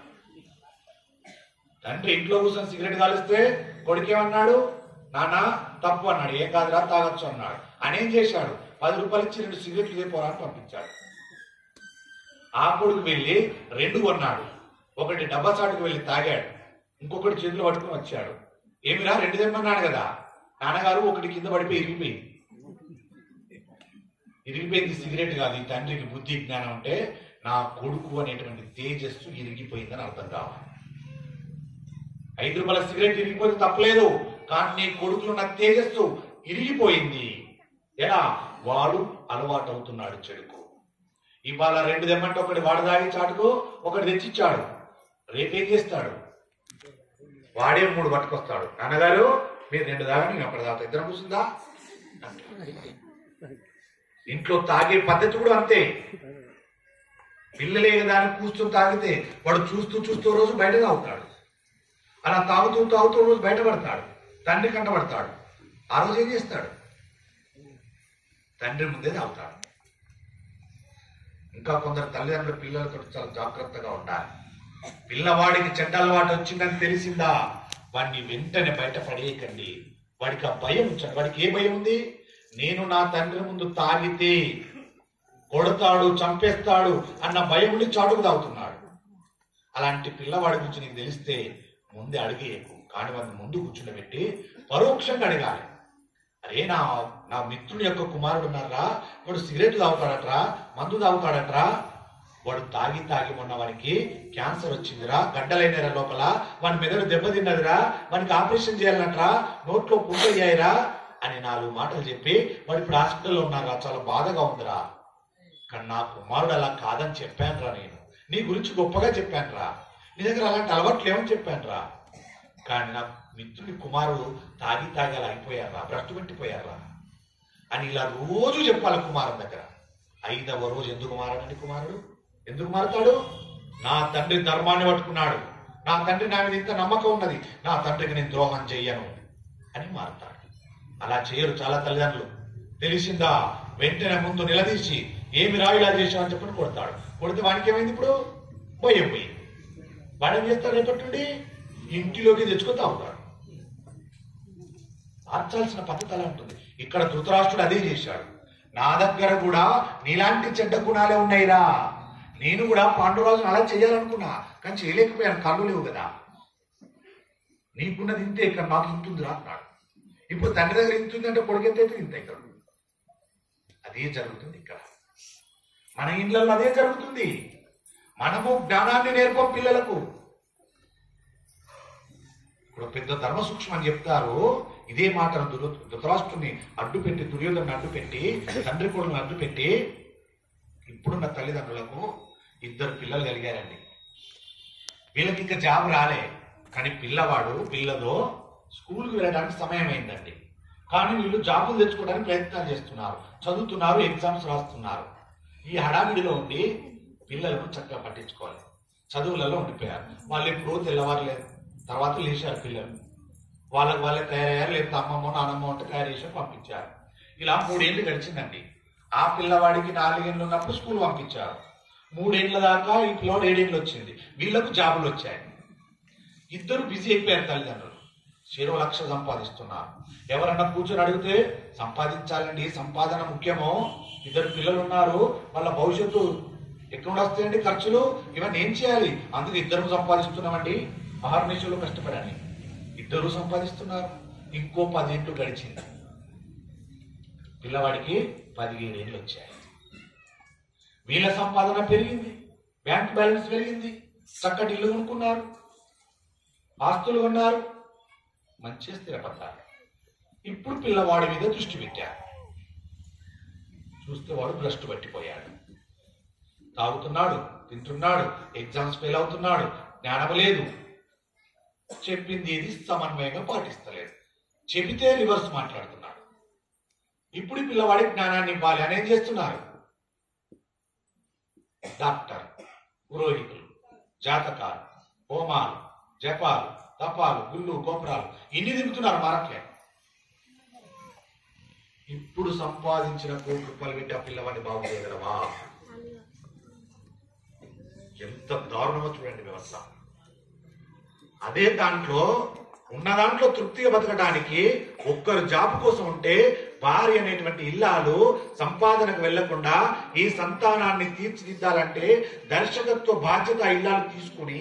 తండ్రి ఇంట్లో కూర్చొని సిగరెట్ కాలిస్తే కొడుకేమన్నాడు? నాన్న తప్పు అన్నాడు. ఏం కాదురా తాగొచ్చు అన్నాడు. అనేం చేశాడు? 10 రూపాయలు ఇచ్చి 2 సిగరెట్లు తీపోరా అని పంపించాడు. ఆ కొడుకు వెళ్ళి 2 కొన్నాడు. ఒకటి డబ్బా చాటుకు వెళ్ళి తాగాడు, ఇంకొకటి చేతిలో పట్టుకుని వచ్చాడు. ఏమిరా 2 తెమ్మన్నాడు కదా. నాన్నగారు ఒకటి కింద పడిపోయి ఇరిగిపోయింది సిగరెట్ కాదు. ఈ తండ్రికి బుద్ధి జ్ఞానం అంటే నా కొడుకు అనేటువంటి తేజస్సు ఇరిగిపోయిందని అర్థం కావాలి. 5 రూపాయల సిగరెట్ ఇరిగిపోతే తప్పలేదు, కానీ నీ కొడుకులో నా తేజస్సు ఇరిగిపోయింది. ఎలా? వాడు అలవాటు అవుతున్నాడు చెడుకు. ఇవాళ 2 తెమ్మంటే ఒకటి వాడు తాగి చాటుకు ఒకటి తెచ్చిచ్చాడు. రేపేం చేస్తాడు? వాడే 3 పట్టుకొస్తాడు. నాన్నగారు మీరు 2 తాగండి, నేను అక్కడ తాగుతా, ఇద్దరం కూర్చుందా? ఇంట్లో తాగే పద్ధతి కూడా అంతే. పిల్లలే దాన్ని కూర్చొని తాగితే వాడు చూస్తూ రోజు బయట తాగుతాడు. అలా తాగుతూ రోజు బయటపడతాడు, తండ్రి కంటపడతాడు. ఆ రోజు ఏం చేస్తాడు? తండ్రి ముందే తాగుతాడు. ఇంకా కొందరు తల్లిదండ్రులు పిల్లలతో చాలా జాగ్రత్తగా ఉండాలి. పిల్లవాడికి చెడ్డ అలవాటు వచ్చిందని తెలిసిందా, వాడిని వెంటనే బయట పడేయకండి. వాడికి ఆ భయం ఉంచండి. వాడికి ఏ భయం ఉంది? నేను నా తండ్రి ముందు తాగితే కొడతాడు, చంపేస్తాడు అన్న భయం ఉండి చాటుకు తాగుతున్నాడు. అలాంటి పిల్లవాడి గురించి నీకు తెలిస్తే ముందే అడిగేయకు, కానీ వాడిని ముందు కూర్చుండబెట్టి పరోక్షంగా అడగాలి. అరే నా మిత్రుని యొక్క కుమారుడు ఉన్నారా, వాడు సిగరెట్ తాగుతాడట్రా, మందు తాగుతాడట్రా, వాడు తాగి మొన్న వానికి క్యాన్సర్ వచ్చిందిరా, గడ్డలైనరా లోపల, వాడి మెదడు దెబ్బతిన్నదిరా, వానికి ఆపరేషన్ చేయాలనట్రా, నోట్లో పుంటయ్యాయిరా అని 4 మాటలు చెప్పి వాడు ఇప్పుడు హాస్పిటల్లో ఉన్నారా, చాలా బాధగా ఉందిరా. కానీ నా కుమారుడు అలా కాదని చెప్పానురా, నేను నీ గురించి గొప్పగా చెప్పానురా, నీ దగ్గర అలాంటి అలవాట్లు ఏమని చెప్పానురా. కానీ నా మిత్రుడి కుమారుడు తాగి అలా అయిపోయారా, భ్రష్టు పెట్టిపోయారా అని ఇలా రోజు చెప్పాలి కుమారుడు దగ్గర. 5వ రోజు ఎందుకు మారాడండి కుమారుడు? ఎందుకు మారుతాడు? నా తండ్రి ధర్మాన్ని పట్టుకున్నాడు, నా తండ్రి నా మీద ఇంత నమ్మకం ఉన్నది, నా తండ్రికి నేను ద్రోహం చెయ్యను అని మారుతాడు. అలా చేయరు చాలా తల్లిదండ్రులు. తెలిసిందా వెంటనే ముందు నిలదీసి ఏమి రా ఇలా చేసామని చెప్పని కొడతాడు. కొడితే వానికి ఏమైంది? ఇప్పుడు భయం పోయింది. వాడేం చేస్తాడు? రేపటి నుండి ఇంటిలోకి తెచ్చుకొని తాగుతాడు. మార్చాల్సిన పద్ధతి అలా ఉంటుంది. ఇక్కడ ధృతరాష్ట్రుడు అదే చేశాడు. నా దగ్గర కూడా నీలాంటి చెడ్డ గుణాలే ఉన్నాయిరా, నేను కూడా పాండురాజును అలా చేయాలనుకున్నా, కానీ చేయలేకపోయాను, కళ్ళు లేవు కదా. నీకున్నది ఇంతే, ఇక్కడ నాకు ఇంతుందిరా అన్నాడు. ఇప్పుడు తండ్రి దగ్గర ఇంతుందంటే కొడుకెత్తైతే ఇంత ఇక్కడ. అదే జరుగుతుంది ఇక్కడ మన ఇండ్లలో, అదే జరుగుతుంది. మనము జ్ఞానాన్ని నేర్పం పిల్లలకు. ఇప్పుడు పెద్ద ధర్మ సూక్ష్మం అని చెప్తారు. ఇదే మాటను ధృతరాష్ట్రుని అడ్డుపెట్టి, దుర్యోధను అడ్డుపెట్టి, తండ్రి కొడుకుని అడ్డుపెట్టి, ఇప్పుడున్న తల్లిదండ్రులకు 2 పిల్లలు కలిగారండి. వీళ్ళకి ఇంకా జాబ్ రాలే, కానీ పిల్లదో స్కూల్కి వెళ్ళడానికి సమయం అయిందండి. కానీ వీళ్ళు జాబులు తెచ్చుకోవడానికి ప్రయత్నాలు చేస్తున్నారు, చదువుతున్నారు, ఎగ్జామ్స్ రాస్తున్నారు. ఈ హడావిడిలో ఉండి పిల్లలను చక్కగా పట్టించుకోవాలి. చదువులలో ఉండిపోయారు. వాళ్ళు ఎప్పుడో తెల్లవారు తర్వాత లేచారు పిల్లలు. వాళ్ళే తయారయ్యారు, లేకపోతే అమ్మమ్మ నానమ్మ ఉంటే తయారు చేసి పంపించారు. ఇలా 3 ఏళ్ళు గడిచిందండి. ఆ పిల్లవాడికి 4 ఏళ్ళు ఉన్నప్పుడు స్కూల్ పంపించారు. 3 ఏళ్ళ దాకా ఈ పిల్లవాడు 7 ఏళ్ళు వచ్చింది. వీళ్ళకు జాబులు వచ్చాయి. 2 బిజీ అయిపోయారు తల్లిదండ్రులు. 1,00,000 సంపాదిస్తున్నారు. ఎవరన్నా కూర్చొని అడిగితే సంపాదించాలండి, సంపాదన ముఖ్యమో, 2 పిల్లలు ఉన్నారు, వాళ్ళ భవిష్యత్తు ఎక్కడ వస్తాయండి ఖర్చులు, ఇవన్నీ ఏం చేయాలి, అందుకే 2 సంపాదిస్తున్నామండి, అహర్నిశలు కష్టపడాలి. 2 సంపాదిస్తున్నారు. ఇంకో 10 ఏళ్ళు గడిచింది. పిల్లవాడికి 17 ఏళ్ళు వచ్చాయి. వీళ్ళ సంపాదన పెరిగింది, బ్యాంక్ బ్యాలెన్స్ పెరిగింది, చక్కటి ఇల్లు కొనుక్కున్నారు, ఆస్తులు కొన్నారు, మంచిగా స్థిరపడ్డారు. ఇప్పుడు పిల్లవాడి మీద దృష్టి పెట్టారు. చూస్తే వాడు భ్రష్టు పట్టిపోయాడు. తాగుతున్నాడు, తింటున్నాడు, ఎగ్జామ్స్ ఫెయిల్ అవుతున్నాడు, జ్ఞానం లేదు, చెప్పింది ఏది సమన్వయంగా పాటిస్తలేదు, చెబితే రివర్స్ మాట్లాడుతున్నాడు. ఇప్పుడు పిల్లవాడికి జ్ఞానాన్ని ఇవ్వాలి అని ఏం చేస్తున్నారు? డాక్టర్, పురోహితులు, జాతకాలు, హోమాలు, జపాలు, తపాలు, గుళ్ళు, గోపురాలు ఇన్ని తిరుగుతున్నారు మారట్లే. ఇప్పుడు సంపాదించిన ₹1,00,00,000 పెట్టి ఆ పిల్లవాడిని బాగు చేయగలవా? ఎంత దారుణమో చూడండి వ్యవస్థ. అదే దాంట్లో ఉన్న దాంట్లో తృప్తిగా బతకడానికి ఒక్కరు జాబ్ కోసం ఉంటే భార్య అనేటువంటి ఇల్లాలు సంపాదనకు వెళ్లకుండా ఈ సంతానాన్ని తీర్చిదిద్దాలంటే దర్శకత్వ బాధ్యత ఇల్లాలు తీసుకుని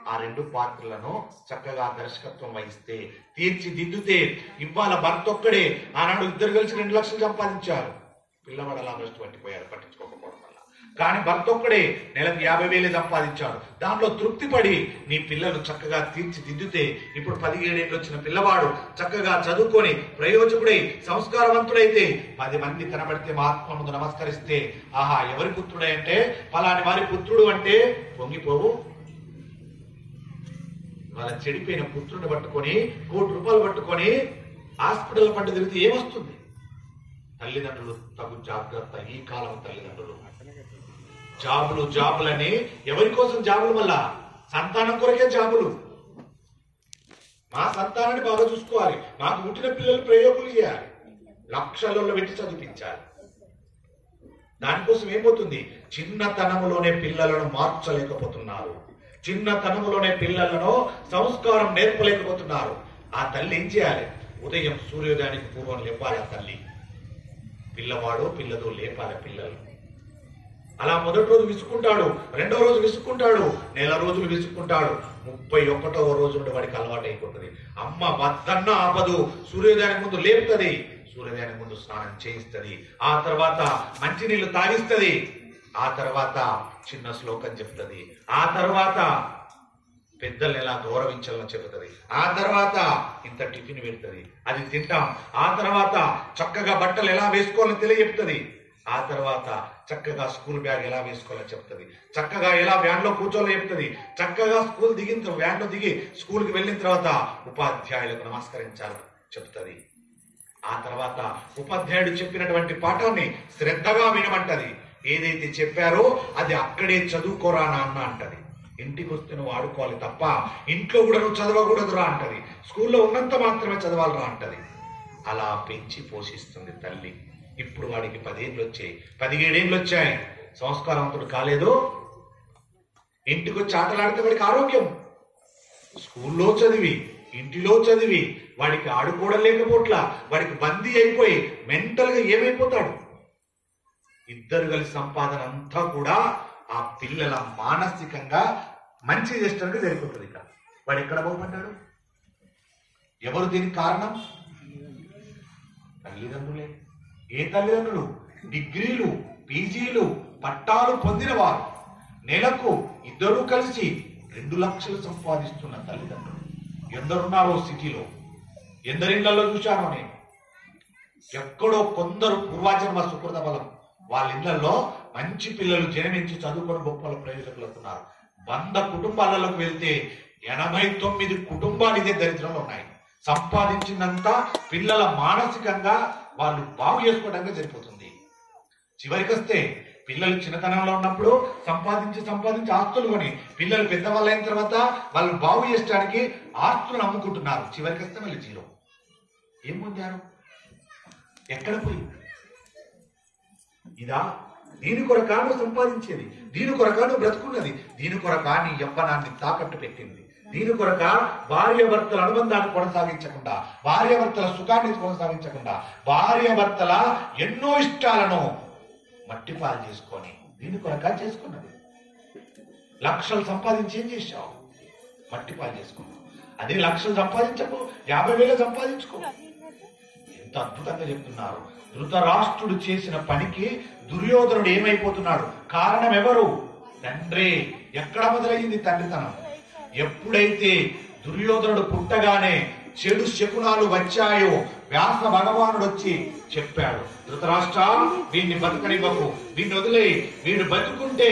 ఆ 2 పాత్రలను చక్కగా దర్శకత్వం వహిస్తే తీర్చిదిద్దుతే ఇవాళ భర్త ఒక్కడే ఆనాడు ఇద్దరు కలిసి 2 లక్షలు సంపాదించారు. పిల్లవాడు అలా దృష్టి పట్టిపోయారు పట్టించుకోకపోవడం వల్ల. కానీ భర్త ఒక్కడే నెలకు 50,000 సంపాదించాడు. దాంట్లో తృప్తి పడి నీ పిల్లలు చక్కగా తీర్చిదిద్దుతే ఇప్పుడు 17 ఏళ్ళు వచ్చిన పిల్లవాడు చక్కగా చదువుకొని ప్రయోజకుడై సంస్కారవంతుడైతే 10 మంది కనబడితే మహాత్మ ముందు నమస్కరిస్తే ఆహా ఎవరి పుత్రుడే అంటే ఫలాని వారి పుత్రుడు అంటే పొంగిపోవు. వాళ్ళ చెడిపోయిన పుత్రుని పట్టుకొని ₹1,00,00,000 పట్టుకొని హాస్పిటల్ పంట తిరిగితే ఏమొస్తుంది? తల్లిదండ్రులు తగు జాగ్రత్త. ఈ కాలం తల్లిదండ్రులు జాబులని ఎవరి కోసం జాబులు? మళ్ళా సంతానం కొరకే జాబులు. మా సంతానాన్ని బాగా చూసుకోవాలి, మాకు పుట్టిన పిల్లలు ప్రయోగులు చేయాలి, లక్షలలో పెట్టి చదివించాలి. దానికోసం ఏమవుతుంది? చిన్నతనములోనే పిల్లలను మార్చలేకపోతున్నారు, చిన్నతనములోనే పిల్లలను సంస్కారం నేర్పలేకపోతున్నారు. ఆ తల్లి ఏం చేయాలి? ఉదయం సూర్యోదయానికి పూర్వం లేపాలి. ఆ తల్లి పిల్లవాడు పిల్లతో లేపాలి పిల్లలు. అలా మొదటి రోజు విసుక్కుంటాడు, రెండో రోజు విసుక్కుంటాడు, నెల రోజులు విసుక్కుంటాడు, 31వ రోజు నుండి వాడికి అలవాటు అయిపోతుంది. అమ్మ వద్దన్న ఆపదు, సూర్యోదయానికి ముందు లేపుతుంది, సూర్యోదయానికి ముందు స్నానం చేయిస్తుంది, ఆ తర్వాత మంచినీళ్లు తాగిస్తుంది, ఆ తర్వాత చిన్న శ్లోకం చెప్తుంది, ఆ తర్వాత పెద్దల్ని ఎలా గౌరవించాలని చెబుతుంది, ఆ తర్వాత ఇంత టిఫిన్ పెడుతుంది, అది తింటాం, ఆ తర్వాత చక్కగా బట్టలు ఎలా వేసుకోవాలని తెలియజెప్తుంది, ఆ తర్వాత చక్కగా స్కూల్ బ్యాగ్ ఎలా వేసుకోవాలని చెప్తుంది, చక్కగా ఎలా వ్యాన్ లో కూర్చోవాలని చెప్తుంది, చక్కగా స్కూల్ దిగిన వ్యాన్ లో దిగి స్కూల్కి వెళ్ళిన తర్వాత ఉపాధ్యాయులకు నమస్కరించాలని చెప్తుంది, ఆ తర్వాత ఉపాధ్యాయుడు చెప్పినటువంటి పాఠాన్ని శ్రద్ధగా వినమంటది, ఏదైతే చెప్పారో అది అక్కడే చదువుకోరా నాన్న అంటది, ఇంటికి వస్తే నువ్వు ఆడుకోవాలి తప్ప ఇంట్లో కూడా నువ్వు చదవకూడదురా అంటది, స్కూల్లో ఉన్నంత మాత్రమే చదవాలరా అంటది. అలా పెంచి పోషిస్తుంది తల్లి. ఇప్పుడు వాడికి 10 ఏళ్ళు వచ్చాయి, 17 ఏళ్ళు వచ్చాయి, సంస్కారవంతుడు కాలేదు. ఇంటికి వచ్చి ఆటలాడితే వాడికి ఆరోగ్యం, స్కూల్లో చదివి ఇంటిలో చదివి వాడికి ఆడుకోవడం లేకపోట్లా వాడికి బందీ అయిపోయి మెంటల్ గా ఏమైపోతాడు? ఇద్దరు కలిసి సంపాదన అంతా కూడా ఆ పిల్లల మానసికంగా మంచి చేసడానికి సరిపోతుంది. ఇక వాడు ఎక్కడ బాగుపడ్డాడు? ఎవరు దీనికి కారణం? తల్లిదండ్రులే. ఏ తల్లిదండ్రులు? డిగ్రీలు, పీజీలు, పట్టాలు పొందిన వారు నెలకు ఇద్దరూ కలిసి 2 లక్షలు సంపాదిస్తున్న తల్లిదండ్రులు ఎందరున్నారో సిటీలో, ఎందరిళ్లలో చూశానో నేను. ఎక్కడో కొందరు పూర్వాజన్మ సుకృత బలం వాళ్ళ ఇళ్లలో మంచి పిల్లలు జన్మించి చదువుకొని గొప్ప ప్రయోజకులు అవుతున్నారు. 100 కుటుంబాలలోకి వెళ్తే 89 కుటుంబాలు ఇదే దరిద్రంలో ఉన్నాయి. సంపాదించినంత పిల్లల మానసికంగా వాళ్ళు బాగు చేసుకోవడానికి సరిపోతుంది. చివరికి వస్తే పిల్లలు చిన్నతనంలో ఉన్నప్పుడు సంపాదించి ఆస్తులు కొని పిల్లలు పెద్దవాళ్ళు అయిన తర్వాత వాళ్ళు బాగు చేయడానికి ఆస్తులను అమ్ముకుంటున్నారు. చివరికి వస్తే మళ్ళీ జీరో. ఏం పొందారు? ఎక్కడ పోయి? ఇదా దీని కొరకాను సంపాదించేది, దీని కొరకాను బ్రతుకున్నది, దీని కొరకా నీ యవ్వనాన్ని తాకట్టు పెట్టింది, దీని కొరక భార్యాభర్తల అనుబంధాన్ని కొనసాగించకుండా, భార్యాభర్తల సుఖాన్ని కొనసాగించకుండా, భార్యాభర్తల ఎన్నో ఇష్టాలను మట్టిపాలు చేసుకొని దీని కొరక చేసుకున్నది. లక్షలు సంపాదించి ఏం చేశావు? మట్టిపాలు చేసుకున్నావు. అదే లక్షలు సంపాదించకు, 50,000 సంపాదించుకో. ఎంత అద్భుతంగా చెప్తున్నారు. ధృతరాష్ట్రుడు చేసిన పనికి దుర్యోధనుడు ఏమైపోతున్నాడు? కారణం ఎవరు? తండ్రే. ఎక్కడ మొదలయ్యింది తండ్రితనం? ఎప్పుడైతే దుర్యోధనుడు పుట్టగానే చెడు శకునాలు వచ్చాయో వ్యాస భగవానుడు వచ్చి చెప్పాడు, ధృతరాష్ట్ర వీడిని బతకనివ్వకు, వీడిని వదిలేయి, వీడు బతుకుంటే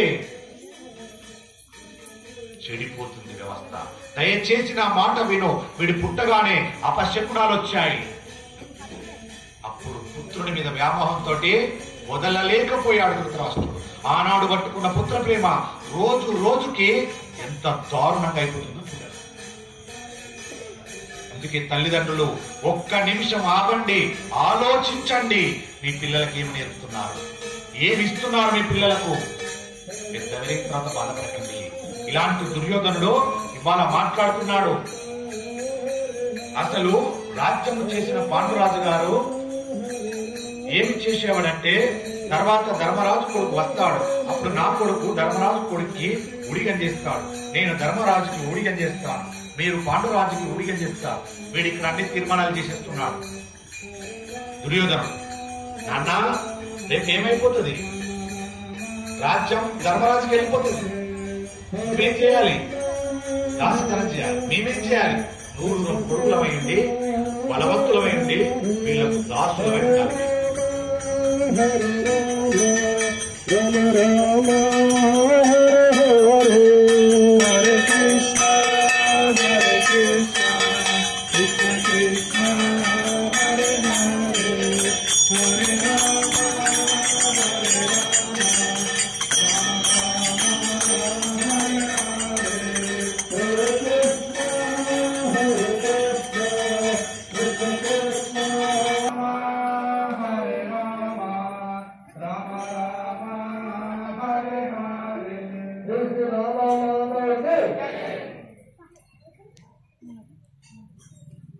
చెడిపోతుంది వ్యవస్థ, దయచేసి నా మాట విను, వీడు పుట్టగానే అపశకునాలు వచ్చాయి. అప్పుడు పుత్రుని మీద వ్యామోహంతో వదలలేకపోయాడు ధృతరాష్ట్రుడు. ఆనాడు పట్టుకున్న పుత్ర ప్రేమ రోజు రోజుకి ఎంత దారుణంగా అయిపోతుందో చూడాలి. అందుకే తల్లిదండ్రులు ఒక్క నిమిషం ఆగండి, ఆలోచించండి. మీ పిల్లలకి ఏమి నేర్పుతున్నారు, ఏమి ఇస్తున్నారు మీ పిల్లలకు? పెద్దవరే తర్వాత బాధపడకండి. ఇలాంటి దుర్యోధనుడు ఇవాళ మాట్లాడుతున్నాడు. అసలు రాజ్యం చేసిన పాండురాజు గారు ఏమి చేసేవాడంటే, తర్వాత ధర్మరాజు కొడుకు వస్తాడు, అప్పుడు నా కొడుకు ధర్మరాజు కొడుక్కి ఉడిగం చేస్తాడు, నేను ధర్మరాజుకి ఉడిగం చేస్తాను, మీరు పాండురాజుకి ఉడిగం చేస్తారు. వీడు ఇక్కడ అన్ని తీర్మానాలు చేసేస్తున్నాడు దుర్యోధనుడు. నాన్న రేపు ఏమైపోతుంది, రాజ్యం ధర్మరాజుకి వెళ్ళిపోతుంది, నువ్వేం చేయాలి? దాసతనం చేయాలి. మేమేం చేయాలి? 100 కొడుకులమైంది, బలవంతులమైంది, వీళ్ళకు దాసులమై ఉండాలి.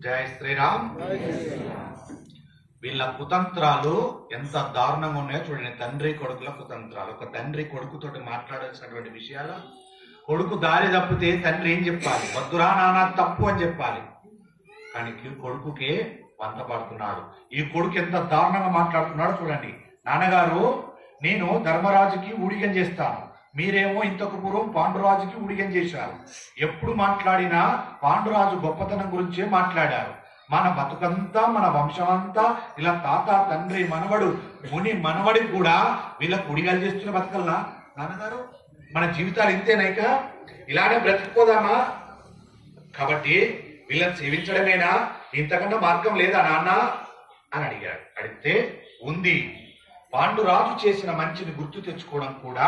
జై శ్రీరామ్. వీళ్ళ కుతంత్రాలు ఎంత దారుణంగా ఉన్నాయో చూడండి. తండ్రి కొడుకుల కుతంత్రాలు. ఒక తండ్రి కొడుకుతోటి మాట్లాడాల్సినటువంటి విషయాలు, కొడుకు దారి తప్పితే తండ్రి ఏం చెప్పాలి? వద్దురా నాన్న తప్పు అని చెప్పాలి. కానీ కొడుకుకే వంత పడుతున్నాడు. ఈ కొడుకు ఎంత దారుణంగా మాట్లాడుతున్నాడు చూడండి. నాన్నగారు, నేను ధర్మరాజుకి ఊడిగం చేస్తాను, మీరేమో ఇంతకు పూర్వం పాండురాజుకి ఉడిగం చేశారు. ఎప్పుడు మాట్లాడినా పాండురాజు గొప్పతనం గురించే మాట్లాడారు. మన బతుకంతా, మన వంశమంతా ఇలా తాత, తండ్రి, మనవడు, ముని మనవడికి కూడా వీళ్ళకు ఉడిగాలు చేస్తున్న బతకల్నా? నాన్నగారు, మన జీవితాలు ఇంతేనాక ఇలానే బ్రతికిపోదామా? కాబట్టి వీళ్ళని సేవించడమేనా, ఇంతకన్నా మార్గం లేదా నాన్న అని అడిగాడు. అడిగితే ఉంది, పాండురాజు చేసిన మంచిని గుర్తు తెచ్చుకోవడం కూడా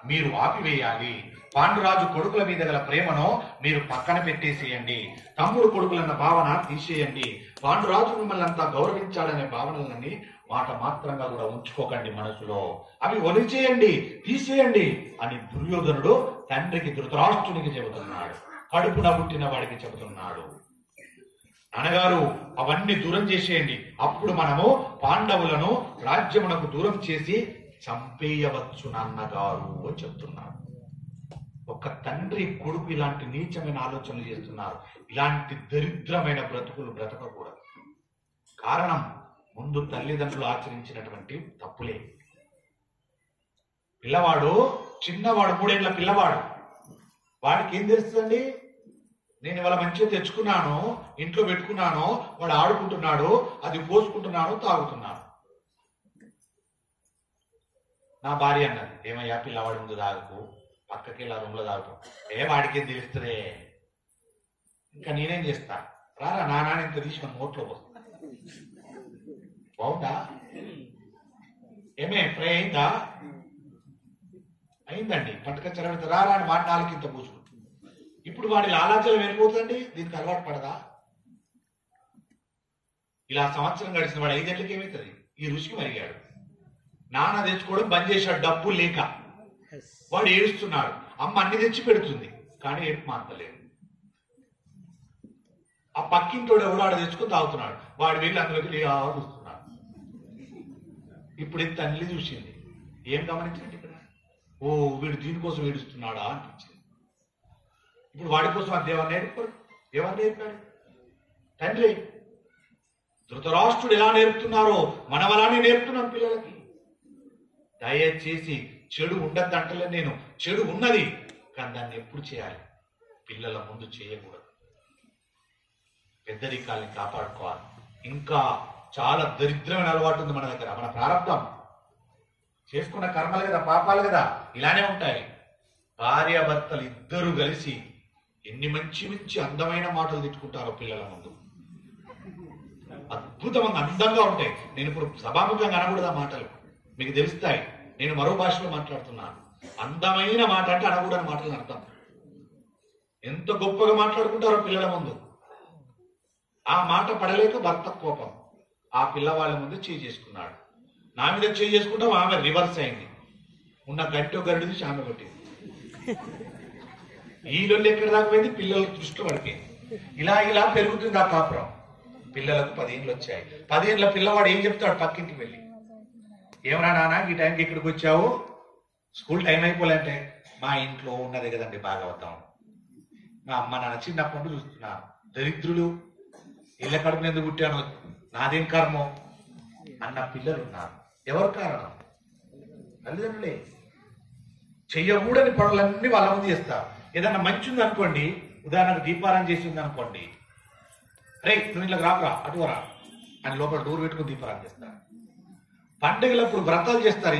మీరు ఆపివేయాలి. పాండురాజు కొడుకుల మీద గల ప్రేమను మీరు పక్కన పెట్టేసేయండి. తమ్ముడు కొడుకులన్న భావన తీసేయండి. పాండురాజు మిమ్మల్ని అంతా గౌరవించాడనే భావనలన్నీ మాట మాత్రంగా కూడా ఉంచుకోకండి మనసులో. అవి వదిలిచేయండి, తీసేయండి అని దుర్యోధనుడు తండ్రికి, ధృతరాష్ట్రునికి చెబుతున్నాడు. కడుపున పుట్టిన వాడికి చెబుతున్నాడు. నాన్నగారు, అవన్నీ దూరం చేసేయండి, అప్పుడు మనము పాండవులను రాజ్యమునకు దూరం చేసి చంపేయవచ్చు నాన్నగారు అని చెప్తున్నారు. ఒక తండ్రి కొడుకు ఇలాంటి నీచమైన ఆలోచనలు చేస్తున్నారు. ఇలాంటి దరిద్రమైన బ్రతుకులు బ్రతకకూడదు. కారణం, ముందు తల్లిదండ్రులు ఆచరించినటువంటి తప్పులే. పిల్లవాడు, చిన్నవాడు, 3 ఏళ్ల పిల్లవాడు, వాడికి ఏం తెలుస్తుందండి? నేను ఇవాళ మంచిగా తెచ్చుకున్నాను, ఇంట్లో పెట్టుకున్నాను, వాడు ఆడుకుంటున్నాడు, అది పోసుకుంటున్నాను, తాగుతున్నాను. నా భార్య అన్నది, ఏమయ్యా పిల్లవాడి ముందు తాగుకు, పక్కకి ఇలా రూమ్లో తాగుతాం. వాడికేం తెలుస్తుందే, ఇంకా నేనేం చేస్తా, రారా నాన్న ఇంత తీసుకుని నోట్లో పోస్తా. బాగుందా? ఏమే ఫ్రై అయిందా? అయిందండి. పట్టుకొచ్చారంటే రారా అని వాడి 4 ఇంత పూసుకుంటాం. ఇప్పుడు వాడి లాలాచలం వెళ్ళిపోతుందండి. దీనికి అలవాటు పడదా? ఇలా సంవత్సరం గడిచిన వాడు 5 ఏళ్ళకి ఏమవుతుంది? ఈ రుచికి మరిగాడు. నాన్న తెచ్చుకోవడం బంద్ చేశాడు, డబ్బులు లేక. వాడు ఏడుస్తున్నాడు. అమ్మ అన్ని తెచ్చి పెడుతుంది, కానీ ఏడుపు మాత్రలేదు. ఆ పక్కింటోడు ఎవడో ఆడ తెచ్చుకొని తాగుతున్నాడు. వాడు వెళ్ళి అందులోకి చూస్తున్నాడు. ఇప్పుడు ఇంత తల్లి చూసింది. ఏం గమనించండి ఇక్కడ? ఓ, వీడు దీనికోసం ఏడుస్తున్నాడా అనిపించింది. ఇప్పుడు వాడి కోసం అది ఎవరు నేర్పాడు? ఎవరు నేర్పాడు? తండ్రి. ధృతరాష్ట్రుడు ఎలా నేర్పుతున్నారో మనం అలానే నేర్పుతున్నాం పిల్లలకి. దయచేసి చెడు ఉండద్దంటలే నేను, చెడు ఉన్నది, కానీ దాన్ని ఎప్పుడు చేయాలి? పిల్లల ముందు చేయకూడదు. పెద్దరికాల్ని కాపాడుకోవాలి. ఇంకా చాలా దరిద్రమైన అలవాటు ఉంది మన దగ్గర. మన ప్రారంభం చేసుకున్న కర్మలు కదా, పాపాలు కదా, ఇలానే ఉంటాయి. భార్యాభర్తలు ఇద్దరు కలిసి ఎన్ని మంచి మంచి అందమైన మాటలు తిట్టుకుంటారో పిల్లల ముందు. అద్భుతంగా అందంగా ఉంటాయి. నేను ఇప్పుడు సభాముఖంగా అనకూడదు ఆ మాటలు, మీకు తెలుస్తాయి. నేను మరో భాషలో మాట్లాడుతున్నాను. అందమైన మాట అంటే అనకూడని మాటలు అర్థం. ఎంత గొప్పగా మాట్లాడుకుంటారో పిల్లల ముందు. ఆ మాట పడలేక భర్త కోపం ఆ పిల్లవాళ్ళ ముందు చేయి చేసుకున్నాడు. నా మీద చేయి చేసుకుంటాం, ఆమె రివర్స్ అయింది. ఉన్న గట్టో గడ్డి తీసి ఆమె కొట్టింది. ఈ లొల్లి ఎక్కడ దాకా పోయింది, పిల్లల దృష్టిలో పడిపోయింది. ఇలా ఇలా పెరుగుతుంది ఆ కాపురం. పిల్లలకు 10 ఏళ్ళు వచ్చాయి. 10 ఏళ్ళ పిల్లవాడు ఏం చెప్తాడు పక్కింటికి వెళ్ళి, ఏమరా నాన్న ఈ టైంకి ఇక్కడికి వచ్చావు, స్కూల్ టైం అయిపోలేంటే, మా ఇంట్లో ఉన్నదే కదండి భాగవతం, మా అమ్మ నాన్న చిన్నప్పటి నుండి చూస్తున్నా, దరిద్రులు ఇళ్ళ కడుపు ఎందుకు పుట్టాను, నాదేం కర్మం అన్న పిల్లలు ఉన్నారు. ఎవరు కారణం? తల్లిదండ్రులే. చెయ్యకూడని పనులన్నీ వాళ్ళ ముందు చేస్తారు. ఏదన్నా మంచి ఉంది అనుకోండి, ఉదాహరణకు దీపారాయణ చేసింది అనుకోండి, రే నువ్వు ఇట్లా రాకురా అటువరా అని లోపల డోర్ పెట్టుకుని దీపారాయణ చేస్తారు. పండుగలప్పుడు వ్రతాలు చేస్తారు.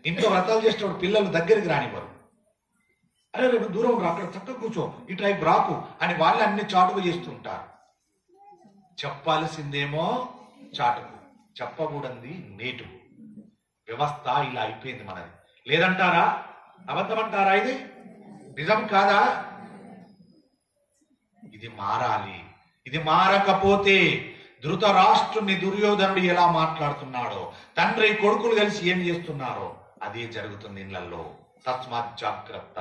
ఇంట్లో వ్రతాలు చేసేటప్పుడు పిల్లలు దగ్గరికి రానివ్వరు. అరే రేపు దూరం రా, అక్కడ చక్కగా కూర్చో, ఈ టైప్ రాకు అని వాళ్ళు అన్ని చాటుగా చేస్తూ ఉంటారు. చెప్పాల్సిందేమో చాటుకు, చెప్పకూడదు నేటు. వ్యవస్థ ఇలా అయిపోయింది మనది. లేదంటారా? అబద్ధమంటారా? ఇది నిజం కాదా? ఇది మారాలి. ఇది మారకపోతే ధృతరాష్ట్రుని దుర్యోధనుడు ఎలా మాట్లాడుతున్నాడో, తండ్రి కొడుకులు కలిసి ఏం చేస్తున్నారో అదే జరుగుతుంది ఇళ్లలో. తస్మాత్ జాగ్రత్త.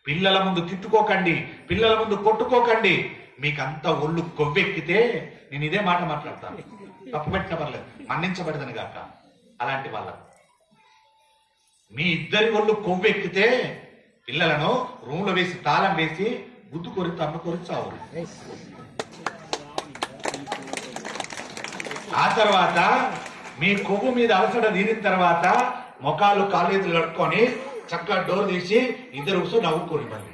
పిల్లల ముందు తిట్టుకోకండి, పిల్లల ముందు కొట్టుకోకండి. మీకంతా ఒళ్ళు కొవ్వెక్కితే నేను ఇదే మాట మాట్లాడతాను, తప్పు పెట్టిన పర్లేదు, మన్నించబడదని గాక. అలాంటి వాళ్ళకు మీ ఇద్దరి ఒళ్ళు కొవ్వెక్కితే పిల్లలను రూమ్లో వేసి తాళం వేసి గుద్దు కొరి తన్ను కొరి చావు. ఆ తర్వాత మీ కొవ్వు మీద అలసట తీరిన తర్వాత మొఖాలు కాళ్ళేతులు కట్టుకొని చక్కగా డోర్ తీసి ఇద్దరు కూర్చో నవ్వుకోరు. మళ్ళీ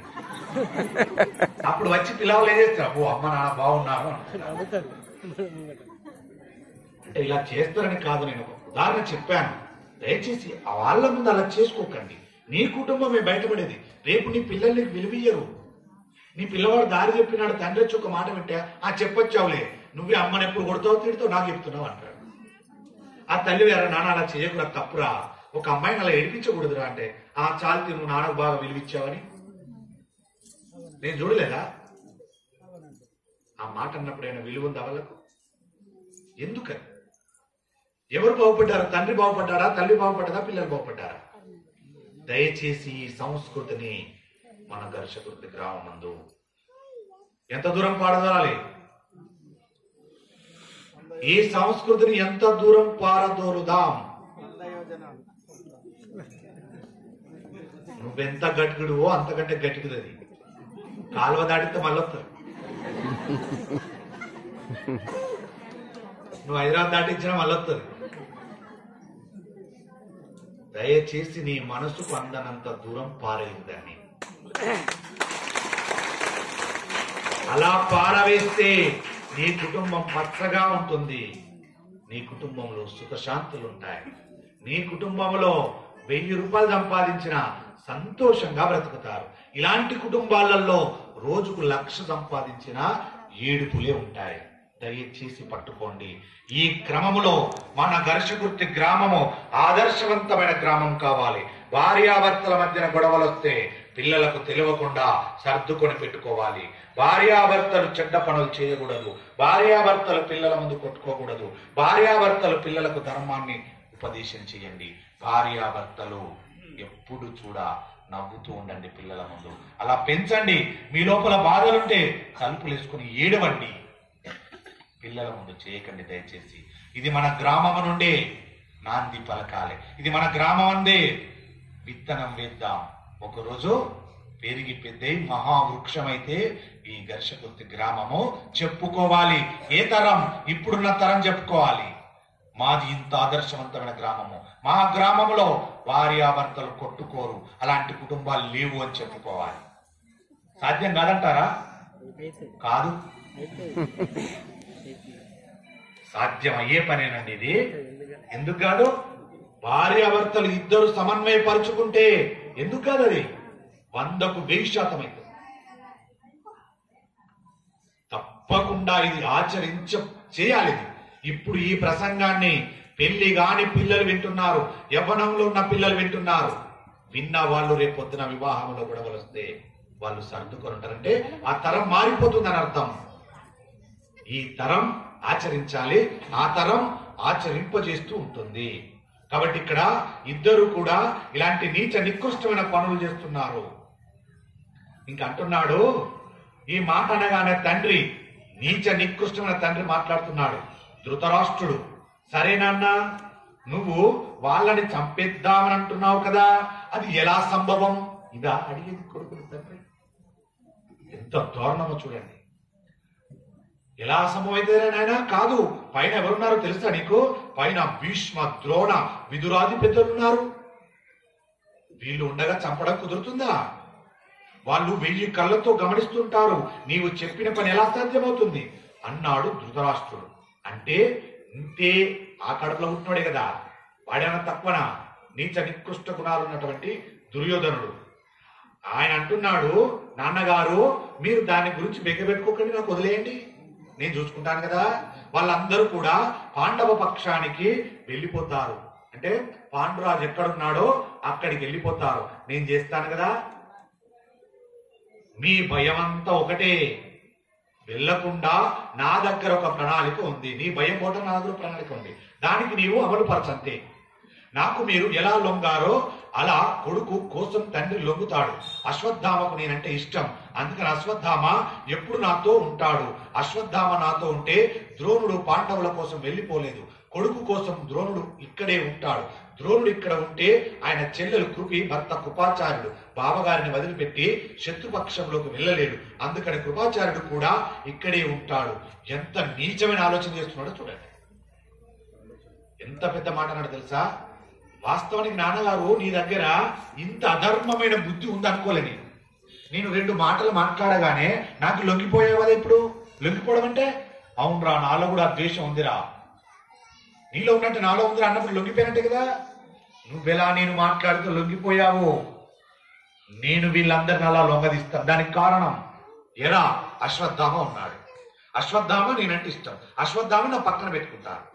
అప్పుడు వచ్చి పిల్లలు ఏం చేస్తారు, ఓ అమ్మ నాన్న బాగున్నారు అంటారు. అంటే ఇలా చేస్తారని కాదు, నేను ఒక ఉదాహరణ చెప్పాను. దయచేసి వాళ్ళ ముందు అలా చేసుకోకండి. నీ కుటుంబమే బయటపడేది. రేపు నీ పిల్లల్ని విలువయ్యరు. నీ పిల్లవాడు దారి చెప్పినాడు, తండ్రి వచ్చి ఒక మాట పెట్టా, ఆ చెప్పొచ్చావులే, నువ్వే అమ్మని ఎప్పుడు కొడతావు తిడతావు నాకు చెప్తున్నావు అంటాడు. ఆ తల్లి వేరే, నాన్న అలా చేయకురా, తప్పురా, ఒక అమ్మాయిని అలా ఏడిపించకూడదురా అంటే, ఆ చాలితే నువ్వు నాన్నకు బాగా విలువిచ్చావని నేను చూడలేదా? ఆ మాట అన్నప్పుడైనా విలువ ఉందా వాళ్ళకు? ఎందుకని? ఎవరు బాగుపడ్డారు? తండ్రి బాగుపడ్డారా? తల్లి బాగుపడ్డదా? పిల్లలు బాగుపడ్డారా? దయచేసి ఈ సంస్కృతిని మన ఘర్షకుర్తి గ్రామం నందు ఎంత దూరం పారదోలాలి? ఈ సంస్కృతిని ఎంత దూరం పారదోలుదాం? నువ్వెంత గట్టిడువో అంతకంటే గట్టిది. అది కాలువ దాటితే మళ్ళొస్తుంది. నువ్వు హైదరాబాద్ దాటించినా మళ్ళొస్తుంది. దయచేసి నీ మనసుకు అందనంత దూరం పారేయదాన్ని. అలా పారవేస్తే నీ కుటుంబం పచ్చగా ఉంటుంది. నీ కుటుంబంలో సుఖశాంతులు ఉంటాయి. నీ కుటుంబంలో 1000 రూపాయలు సంపాదించిన సంతోషంగా బ్రతుకుతారు. ఇలాంటి కుటుంబాలలో రోజుకు 1,00,000 సంపాదించిన ఏడుపులే ఉంటాయి. దయచేసి పట్టుకోండి. ఈ క్రమములో మన ఘర్షకుర్తి గ్రామము ఆదర్శవంతమైన గ్రామం కావాలి. భార్యాభర్తల మధ్యన గొడవలు వస్తే పిల్లలకు తెలియకుండా సర్దుకొని పెట్టుకోవాలి. భార్యాభర్తలు చెడ్డ పనులు చేయకూడదు. భార్యాభర్తలు పిల్లల ముందు కొట్టుకోకూడదు. భార్యాభర్తలు పిల్లలకు ధర్మాన్ని ఉపదేశం చేయండి. భార్యాభర్తలు ఎప్పుడు నవ్వుతూ ఉండండి పిల్లల ముందు. అలా పెంచండి. మీ లోపల బాధలుంటే తలుపులు వేసుకుని ఏడవండి. పిల్లల ముందు చేయకండి దయచేసి. ఇది మన గ్రామం నుండే నాంది పలకాలి. ఇది మన గ్రామం అందే విత్తనం వేద్దాం. ఒకరోజు పెరిగి పెద్దయి మహావృక్షమైతే ఈ ఘర్షకుర్తి గ్రామము చెప్పుకోవాలి. ఏ తరం? ఇప్పుడున్న తరం చెప్పుకోవాలి. మాది ఇంత ఆదర్శవంతమైన గ్రామము. మా గ్రామంలో భార్యాభర్తలు కొట్టుకోరు, అలాంటి కుటుంబాలు లేవు అని చెప్పుకోవాలి. సాధ్యం కాదంటారా? కాదు, సాధ్యం అయ్యే పనేనండి ఇది. ఎందుకు కాదు? భార్యాభర్తలు ఇద్దరు సమన్వయపరుచుకుంటే ఎందుకు కాదు? అది 100కు 1000% అవుతుంది. తప్పకుండా ఇది చేయాలి. ఇప్పుడు ఈ ప్రసంగాన్ని పెళ్లి కాని పిల్లలు వింటున్నారు, యవ్వనంలో ఉన్న పిల్లలు వింటున్నారు. విన్న వాళ్ళు రేపు పొద్దున వివాహంలో గొడవలు వస్తే వాళ్ళు సర్దుకొని ఉంటారంటే ఆ తరం మారిపోతుందని అర్థం. ఈ తరం ఆచరించాలి, ఆ తరం ఆచరింపజేస్తూ ఉంటుంది. కాబట్టి ఇక్కడ ఇద్దరు కూడా ఇలాంటి నీచ నికృష్టమైన పనులు చేస్తున్నారు. ఇంకా అంటున్నాడు, ఈ మాట అనగానే తండ్రి, నీచ నికృష్టమైన తండ్రి మాట్లాడుతున్నాడు. ధృతరాష్ట్రుడు, సరేనన్నా, నువ్వు వాళ్ళని చంపేద్దామని అంటున్నావు కదా, అది ఎలా సంభవం? ఇదా అడిగేది కొడుకుని తండ్రి. ఎంత దారుణమో చూడండి. ఎలా సంభవం అయితే నాయన? కాదు, పైన ఎవరున్నారో తెలుసా నీకు? పైన భీష్మ, ద్రోణ, విదురాది పెద్దలున్నారు. వీళ్ళు ఉండగా చంపడం కుదురుతుందా? వాళ్ళు 1000 కళ్ళతో గమనిస్తుంటారు. నీవు చెప్పిన పని ఎలా సాధ్యమవుతుంది అన్నాడు ధృతరాష్ట్రుడు. అంటే ఇంతే, ఆ కడుపులో ఉంటున్నాడే కదా, వాడేమన్నా తక్కువనా? నీచ నికృష్ట గుణాలు ఉన్నటువంటి దుర్యోధనుడు. ఆయన అంటున్నాడు, నాన్నగారు మీరు దాని గురించి బెగ్గబెట్టుకోకండి, నాకు వదిలేయండి, నేను చూసుకుంటాను కదా. వాళ్ళందరూ కూడా పాండవ పక్షానికి వెళ్ళిపోతారు. అంటే పాండురాజు ఎక్కడున్నాడో అక్కడికి వెళ్ళిపోతారు, నేను చేస్తాను కదా. మీ భయం అంతా ఒకటే, వెళ్ళకుండా నా దగ్గర ఒక ప్రణాళిక ఉంది. నీ భయం పోట నా దగ్గర ప్రణాళిక ఉంది, దానికి నీవు అమలు పరచంతే. నాకు మీరు ఎలా లొంగారో అలా కొడుకు కోసం తండ్రి లొంగుతాడు. అశ్వత్థామకు నేనంటే ఇష్టం, అందుకని అశ్వత్థామ ఎప్పుడు నాతో ఉంటాడు. అశ్వత్థామ నాతో ఉంటే ద్రోణుడు పాండవుల కోసం వెళ్ళిపోలేదు, కొడుకు కోసం ద్రోణుడు ఇక్కడే ఉంటాడు. ద్రోణుడు ఇక్కడ ఉంటే ఆయన చెల్లెలు కృపి, భర్త కృపాచార్యుడు బావగారిని వదిలిపెట్టి శత్రుపక్షంలోకి వెళ్ళలేడు, అందుకని కృపాచార్యుడు కూడా ఇక్కడే ఉంటాడు. ఎంత నీచమైన ఆలోచన చేస్తున్నాడో చూడండి. ఎంత పెద్ద మాట అన్నాడు తెలుసా? వాస్తవానికి నాన్నగారు నీ దగ్గర ఇంత అధర్మమైన బుద్ధి ఉందనుకోలేని. నేను 2 మాటలు మాట్లాడగానే నాకు లొంగిపోయావు కదా. ఇప్పుడు లొంగిపోవడం అంటే, అవునరా నాలో కూడా ద్వేషం ఉందిరా, నీలో ఉన్నట్టు నాలో ఉందిరా అన్నప్పుడు లొంగిపోయినట్టే కదా. నువ్వెలా నేను మాట్లాడుతూ లొంగిపోయావు, నేను వీళ్ళందరిని అలా లొంగదీస్తాను. దానికి కారణం ఎరా అశ్వత్థామ ఉన్నాడు. అశ్వత్థామ నేనంటే ఇష్టం, అశ్వత్థామ నా పక్కన పెట్టుకుంటాను.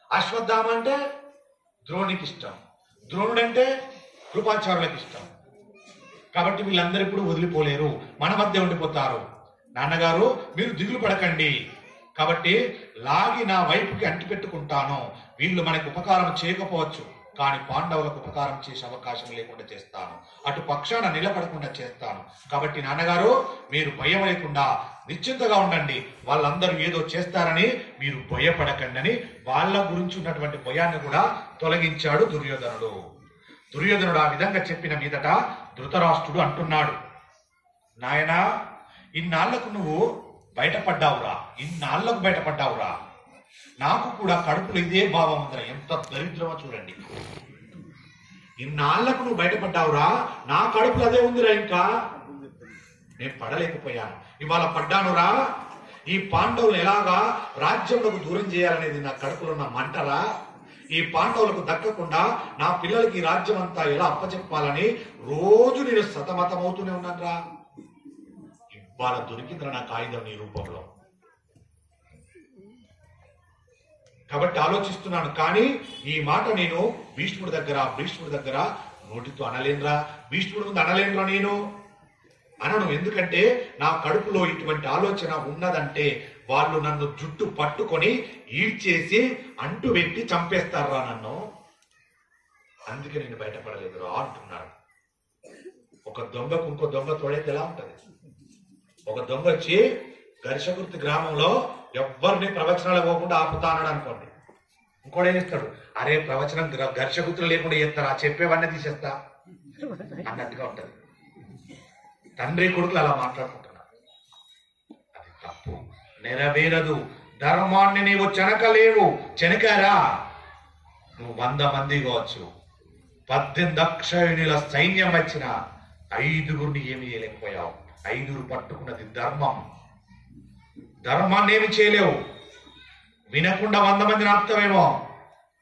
అశ్వత్థామ అంటే ద్రోణునికి ఇష్టం, ద్రోణుడంటే కృపాచార్యులకు ఇష్టం. కాబట్టి వీళ్ళందరూ ఇప్పుడు వదిలిపోలేరు, మన మధ్య ఉండిపోతారు. నాన్నగారు మీరు దిగులు పడకండి, కాబట్టి లాగి నా వైపుకి అంటి పెట్టుకుంటాను. వీళ్ళు మనకు ఉపకారం చేయకపోవచ్చు, కానీ పాండవులకు ఉపకారం చేసే అవకాశం లేకుండా చేస్తాను, అటు పక్షాన నిలబడకుండా చేస్తాను. కాబట్టి నాన్నగారు మీరు భయం లేకుండా నిశ్చింతగా ఉండండి, వాళ్ళందరూ ఏదో చేస్తారని మీరు భయపడకండి అని వాళ్ళ గురించి ఉన్నటువంటి భయాన్ని కూడా తొలగించాడు దుర్యోధనుడు. దుర్యోధనుడు ఆ విధంగా చెప్పిన మీదట ధృతరాష్ట్రుడు అంటున్నాడు, నాయనా ఇన్నాళ్లకు నువ్వు బయటపడ్డావురా, ఇన్నాళ్లకు బయటపడ్డావురా, నాకు కూడా కడుపులో ఇదే భావం ఉందిరా. ఎంత దరిద్రమో చూడండి. ఇన్నాళ్లకు నువ్వు బయటపడ్డావురా, నా కడుపులో అదే ఉందిరా, ఇంకా నేను పడలేకపోయాను, ఇవాళ పడ్డానురా. ఈ పాండవులు ఎలాగా రాజ్యంలోకి దూరం చేయాలనేది నా కడుపులో ఉన్న మంటరా. ఈ పాండవులకు దక్కకుండా నా పిల్లలకి ఈ రాజ్యం అంతా ఎలా అప్పచెప్పాలని రోజు నేను సతమతమవుతూనే ఉన్నాను రా. ఇవాళ దొరికిందిరా నాకు ఆయుధం నీ రూపంలో. కాబట్టి ఆలోచిస్తున్నాను, కానీ ఈ మాట నేను భీష్ముడి దగ్గర నోటితో అనలేనురా, భీష్ముడి ముందు అనలేనురా, నేను అనను. ఎందుకంటే నా కడుపులో ఇటువంటి ఆలోచన ఉన్నదంటే వాళ్ళు నన్ను జుట్టు పట్టుకొని ఈడ్చేసి అంటు పెట్టి చంపేస్తారా నన్ను, అందుకే నేను బయటపడలేదురా అంటున్నాడు. ఒక దొంగకు ఇంకో దొంగ తోడైతే ఎలా ఉంటది? ఒక దొంగ వచ్చి ఘర్షకుర్తి గ్రామంలో ఎవరిని ప్రవచనాలు ఇవ్వకుండా ఆపుతానడు అనుకోండి, ఇంకోటి ఏం చేస్తాడు, అరే ప్రవచనం ఘర్షగుర్తులు లేకుండా చేస్తారా, చెప్పేవన్నీ తీసేస్తా అన్నట్టుగా ఉంటది. తండ్రి కొడుకులు అలా మాట్లాడుకుంటున్నారు, అది తప్పు, నెరవేరదు. ధర్మాన్ని నీవు చెనకలేవు, చెనకారా నువ్వు 100 మంది కావచ్చు, 18 అక్షయునిల సైన్యం వచ్చిన 5గురిని ఏమి చేయలేకపోయావు. 5 పట్టుకున్నది ధర్మం, ధర్మాన్ని ఏమి చేయలేవు. వినకుండా 100 మందిని ఆపుతావేమో,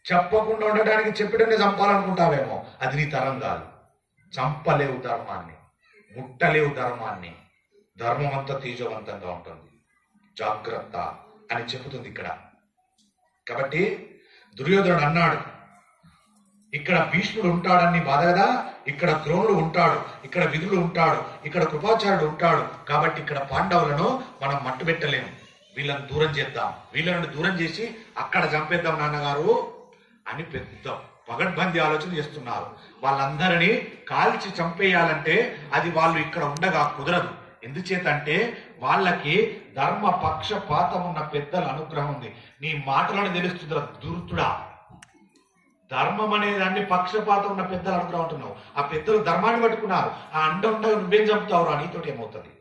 చెప్పకుండా ఉండటానికి చెప్పిటనే చంపాలనుకుంటావేమో, అది నీ తరం కాదు. చంపలేవు ధర్మాన్ని, ముట్టలేవు ధర్మాన్ని. ధర్మం అంతా తేజవంతంగా ఉంటుంది, జాగ్రత్త అని చెబుతుంది ఇక్కడ. కాబట్టి దుర్యోధనుడు అన్నాడు, ఇక్కడ భీష్ముడు ఉంటాడని బాధ కదా, ఇక్కడ ద్రోణుడు ఉంటాడు, ఇక్కడ విదురుడు ఉంటాడు, ఇక్కడ కృపాచార్యుడు ఉంటాడు, కాబట్టి ఇక్కడ పాండవులను మనం మట్టు పెట్టలేము, వీళ్ళని దూరం చేద్దాం, వీళ్ళని దూరం చేసి అక్కడ చంపేద్దాం నాన్నగారు అని పెద్ద పగడ్బందీ ఆలోచన చేస్తున్నారు. వాళ్ళందరినీ కాల్చి చంపేయాలంటే అది వాళ్ళు ఇక్కడ ఉండగా కుదరదు. ఎందుచేతంటే వాళ్ళకి ధర్మ పక్షపాతం ఉన్న పెద్దల అనుగ్రహం ఉంది. నీ మాటలను తెలుస్తుందిరా దుర్తుడా, ధర్మం అనే దాన్ని పక్షపాతం ఉన్న పెద్దలు అనుగ్రహం ఉంటున్నావు. ఆ పెద్దలు ధర్మాన్ని పట్టుకున్నారు, ఆ అండ ఉండగా నువ్వేం చంపుతావురా, నీతోటి ఏమవుతుంది?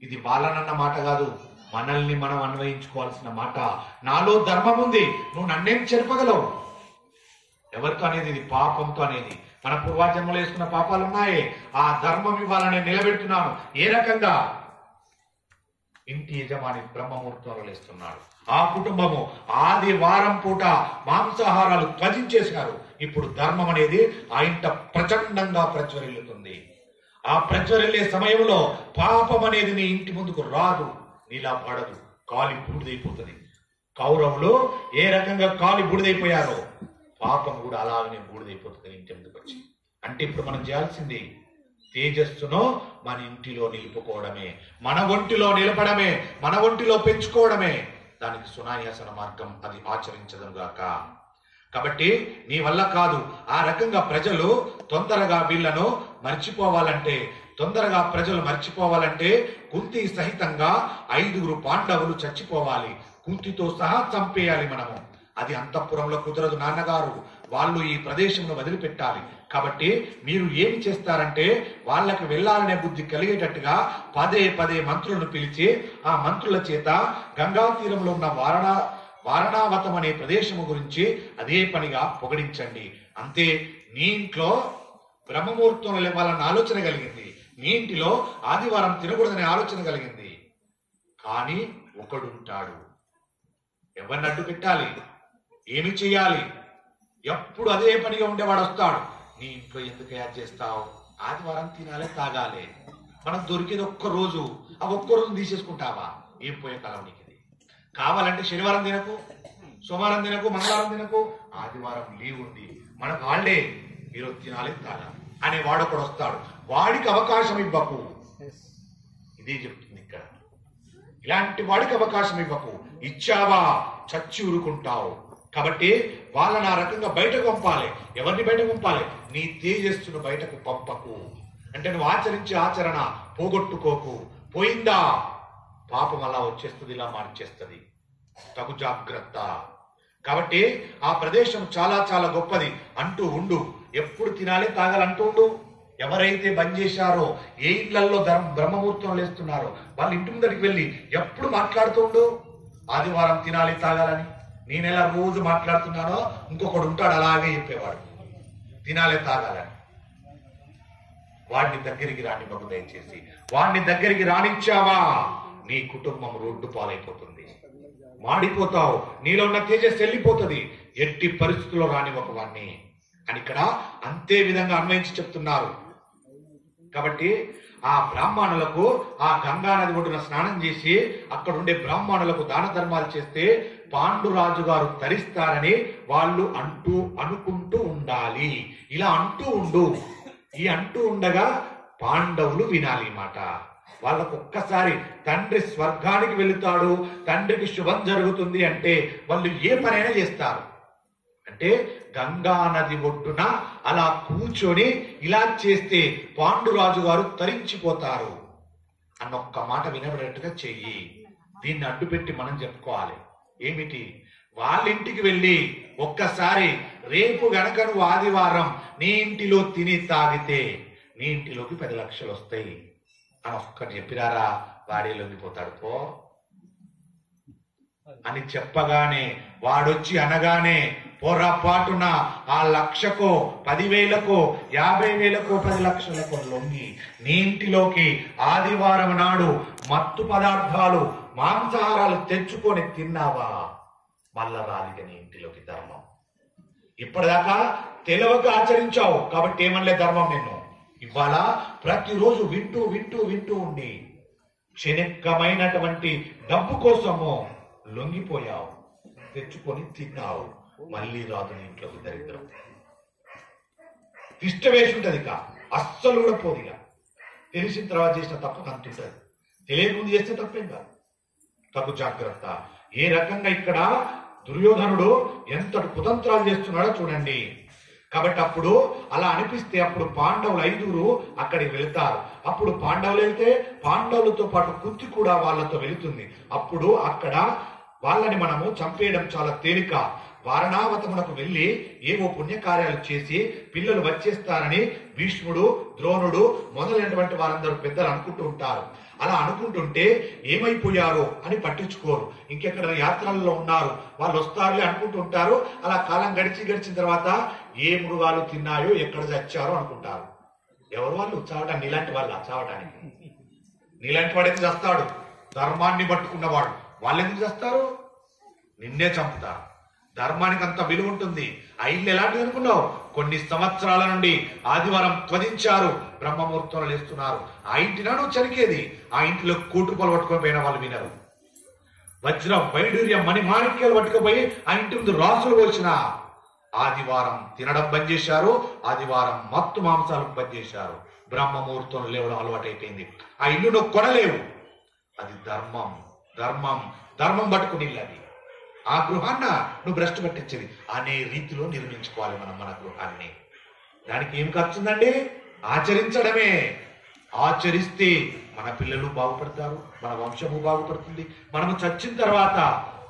ఇది వాళ్ళనన్న మాట కాదు, మనల్ని మనం అన్వయించుకోవాల్సిన మాట. నాలో ధర్మం ఉంది, నువ్వు నన్నేం చెరపగలవు? ఎవరితో అనేది? ఇది పాపంతో అనేది. మన పూర్వజన్మలో వేసుకున్న పాపాలు ఉన్నాయి, ఆ ధర్మం ఇవ్వాలని నిలబెడుతున్నాను. ఏ రకంగా? ఇంటి యజమాని బ్రహ్మముహూర్తంలో లేస్తున్నాడు, ఆ కుటుంబము ఆదివారం పూట మాంసాహారాలు త్యజించేశారు. ఇప్పుడు ధర్మం అనేది ఆ ఇంట ప్రచండంగా ప్రజ్వరిల్లుతుంది. ఆ ప్రజ్వరిల్లే సమయంలో పాపం అనేది నీ ఇంటి ముందుకు రాదు, నీలా పడదు, కాలి బూడిదైపోతుంది. కౌరవులు ఏ రకంగా కాలి బూడిదైపోయారో పాపం కూడా అలాగనే బూడిదైపోతుంది ఇంటి ముందుకు వచ్చి. అంటే ఇప్పుడు మనం చేయాల్సింది తేజస్సును మన ఇంటిలో నిలుపుకోవడమే, మన ఒంటిలో నిలపడమే, మన ఒంటిలో పెంచుకోవడమే. దానికి సునాయాసన మార్గం, అది ఆచరించదుగాక. కాబట్టి నీ వల్ల కాదు. ఆ రకంగా ప్రజలు తొందరగా వీళ్లను మర్చిపోవాలంటే, తొందరగా ప్రజలు మర్చిపోవాలంటే కుంతి సహితంగా 5 పాండవులు చచ్చిపోవాలి, కుంతితో సహా చంపేయాలి మనము. అది అంతఃపురంలో కుదరదు నాన్నగారు, వాళ్ళు ఈ ప్రదేశంలో వదిలిపెట్టాలి. కాబట్టి మీరు ఏమి చేస్తారంటే వాళ్ళకి వెళ్ళాలనే బుద్ధి కలిగేటట్టుగా పదే పదే మంత్రులను పిలిచి ఆ మంత్రుల చేత గంగా తీరంలో ఉన్న వారణావతం అనే ప్రదేశము గురించి అదే పనిగా పొగడించండి. అంతే. నీ ఇంట్లో బ్రహ్మముహూర్తంలో లేవాలన్న ఆలోచన కలిగింది, నీ ఇంటిలో ఆదివారం తినకూడదనే ఆలోచన కలిగింది. కానీ ఒకడుంటాడు, ఎవరిని అడ్డు పెట్టాలి, ఏమి చేయాలి, ఎప్పుడు అదే పనిగా ఉండేవాడు వస్తాడు. నీ ఇంట్లో ఎందుకు యాడ్ చేస్తావు? ఆదివారం తినాలి, తాగాలి, మనకు దొరికేది ఒక్కరోజు, ఆ ఒక్కరోజు తీసేసుకుంటావా? ఏం పోయే కాలం నీకు ఇది? కావాలంటే శనివారం తినకు, సోమవారం తినకు, మంగళవారం తినకు, ఆదివారం లీవ్ ఉంది, మనకు హాలిడే, ఈరోజు తినాలి, తాగాలి అనే వాడు ఒకడు వస్తాడు. వాడికి అవకాశం ఇవ్వకు, ఇదే చెప్తుంది ఇక్కడ. ఇలాంటి వాడికి అవకాశం ఇవ్వకు. ఇచ్చావా చచ్చి ఊరుకుంటావు. కాబట్టి వాళ్ళని ఆ రకంగా బయటకు పంపాలి. ఎవరిని బయటకు పంపాలి? నీ తేజస్సును బయటకు పంపకు. అంటే నువ్వు ఆచరించే ఆచరణ పోగొట్టుకోకు. పోయిందా పాపం అలా వచ్చేస్తుంది, ఇలా మార్చేస్తుంది. తగు జాగ్రత్త. కాబట్టి ఆ ప్రదేశం చాలా చాలా గొప్పది. అంటూ ఉండు, ఎప్పుడు తినాలి తాగాలంటూ ఉండు. ఎవరైతే బంద్ చేశారో, ఏ ఇళ్లలో బ్రహ్మముహూర్తం లేస్తున్నారో వాళ్ళ ఇంటి ముందరికి వెళ్ళి ఎప్పుడు మాట్లాడుతూ ఉండు, ఆదివారం తినాలి తాగాలని. నేను ఎలా రోజు మాట్లాడుతున్నానో ఇంకొకడు ఉంటాడు అలాగే చెప్పేవాడు, తినాలి తాగాలని. వాడిని దగ్గరికి రానివ్వకు దయచేసి. వాడిని దగ్గరికి రానిచ్చావా నీ కుటుంబం రోడ్డు పాలైపోతుంది, మాడిపోతావు, నీలో ఉన్న తేజస్సు వెళ్ళిపోతుంది. ఎట్టి పరిస్థితుల్లో రానివ్వకు వాణ్ణి అని ఇక్కడ అంతే విధంగా అన్వయించి చెప్తున్నారు. కాబట్టి ఆ బ్రాహ్మణులకు ఆ గంగా నది ఒడ్డున స్నానం చేసి అక్కడ ఉండే బ్రాహ్మణులకు దాన ధర్మాలు చేస్తే పాండురాజు గారు తరిస్తారని వాళ్ళు అనుకుంటూ ఉండాలి. ఇలా అంటూ ఉండు. ఈ అంటూ ఉండగా పాండవులు వినాలి మాట. వాళ్ళకు ఒక్కసారి తండ్రి స్వర్గానికి వెళుతాడు, తండ్రికి శుభం జరుగుతుంది అంటే వాళ్ళు ఏ పనైనా చేస్తారు. అంటే గంగా నది ఒడ్డున అలా కూర్చొని ఇలా చేస్తే పాండురాజు గారు తరించిపోతారు అన్న ఒక్క మాట వినబడేట్టుగా చెయ్యి. దీన్ని అడ్డుపెట్టి మనం చెప్పుకోవాలి. ఏమిటి? వాళ్ళ ఇంటికి వెళ్ళి ఒక్కసారి రేపు గనక నువ్వు ఆదివారం నీ ఇంటిలో తిని తాగితే నీ ఇంటిలోకి 10 లక్షలు వస్తాయి అని ఒక్కటి చెప్పిరారా, వాడే లొంగిపోతాడు పో అని చెప్పగానే వాడొచ్చి అనగానే పొరపాటున ఆ 1,00,000కో 10,000కో 50,000కో 10 లక్షలకో లొంగి నీ ఇంటిలోకి ఆదివారం నాడు మత్తు పదార్థాలు మాంసాహారాలు తెచ్చుకొని తిన్నావా, మళ్ళా రాలిగా నీ ఇంటిలోకి ధర్మం. ఇప్పటిదాకా తెలివక ఆచరించావు కాబట్టి ఏమనలే ధర్మం నిన్ను. ఇవాళ ప్రతిరోజు వింటూ వింటూ వింటూ ఉండి క్షణికమైనటువంటి డబ్బు కోసము లొంగిపోయావు. తెచ్చుకొని తిన్నావు, మళ్ళీ రాదు నీ ఇంట్లోకి దరిద్రం. తిష్ట వేసి ఉంటుంది, ఇక అస్సలు కూడా పోదిగా. తెలిసిన తర్వాత చేసిన తప్పకు అంత ఉంటుంది, తెలియకుండా చేస్తే తప్పేం కాదు. తగు జాగ్రత్త. ఏ రకంగా ఇక్కడ దుర్యోధనుడు ఎంతటి కుతంత్రాలు చేస్తున్నాడో చూడండి. కాబట్టి అప్పుడు అలా అనిపిస్తే అప్పుడు పాండవులు 5 అక్కడికి వెళ్తారు. అప్పుడు పాండవులు వెళ్తే పాండవులతో పాటు కుంతి కూడా వాళ్ళతో వెళుతుంది. అప్పుడు అక్కడ వాళ్ళని మనము చంపేయడం చాలా తేలిక. వారణావతమునకు వెళ్లి ఏవో పుణ్యకార్యాలు చేసి పిల్లలు వచ్చేస్తారని భీష్ముడు, ద్రోణుడు మొదలైనటువంటి వారందరూ పెద్దలు అనుకుంటూ ఉంటారు. అలా అనుకుంటుంటే ఏమైపోయారో అని పట్టించుకోరు. ఇంకెక్కడ యాత్రల్లో ఉన్నారు, వాళ్ళు వస్తారులే అనుకుంటూ ఉంటారు. అలా కాలం గడిచిన తర్వాత ఏ మృగాలు తిన్నాయో ఎక్కడ చచ్చారో అనుకుంటారు. ఎవరు వాళ్ళు చావటానికి? నీలాంటి వాళ్ళ చావటానికి? నీలాంటి వాడైతే చస్తాడు, ధర్మాన్ని పట్టుకున్నవాడు. వాళ్ళు ఎందుకు చేస్తారు? నిన్నే చంపుతారు. ధర్మానికి అంత విలువ ఉంటుంది. ఆ ఇల్లు ఎలాంటిది అనుకున్నావు? కొన్ని సంవత్సరాల నుండి ఆదివారం త్వదించారు, బ్రహ్మముహూర్తంలో లేస్తున్నారు. ఆ ఇంటినా నువ్వు చనికేది? ఆ ఇంటిలో కూటుపలు పట్టుకొని పోయిన వాళ్ళు వినరు. వజ్రం, వైడూర్యం, మణిమాణిక్యాలు పట్టుకుపోయి ఆ ఇంటి ముందు రాసులు పోల్చిన ఆదివారం తినడం బంద్ చేశారు. ఆదివారం మత్తు మాంసాలకు బంద్ చేశారు. బ్రహ్మముహూర్తంలో లేవడం అలవాటైపోయింది. ఆ ఇల్లు నువ్వు కొనలేవు. అది ధర్మం. ధర్మం ధర్మం పట్టుకుని ఇల్లు అది. ఆ గృహాన్న నువ్వు భ్రష్టు పట్టించేది అనే రీతిలో నిర్మించుకోవాలి మనం మన గృహాన్ని. దానికి ఏం ఖర్చుందండి? ఆచరించడమే. ఆచరిస్తే మన పిల్లలు బాగుపడతారు, మన వంశము బాగుపడుతుంది. మనము చచ్చిన తర్వాత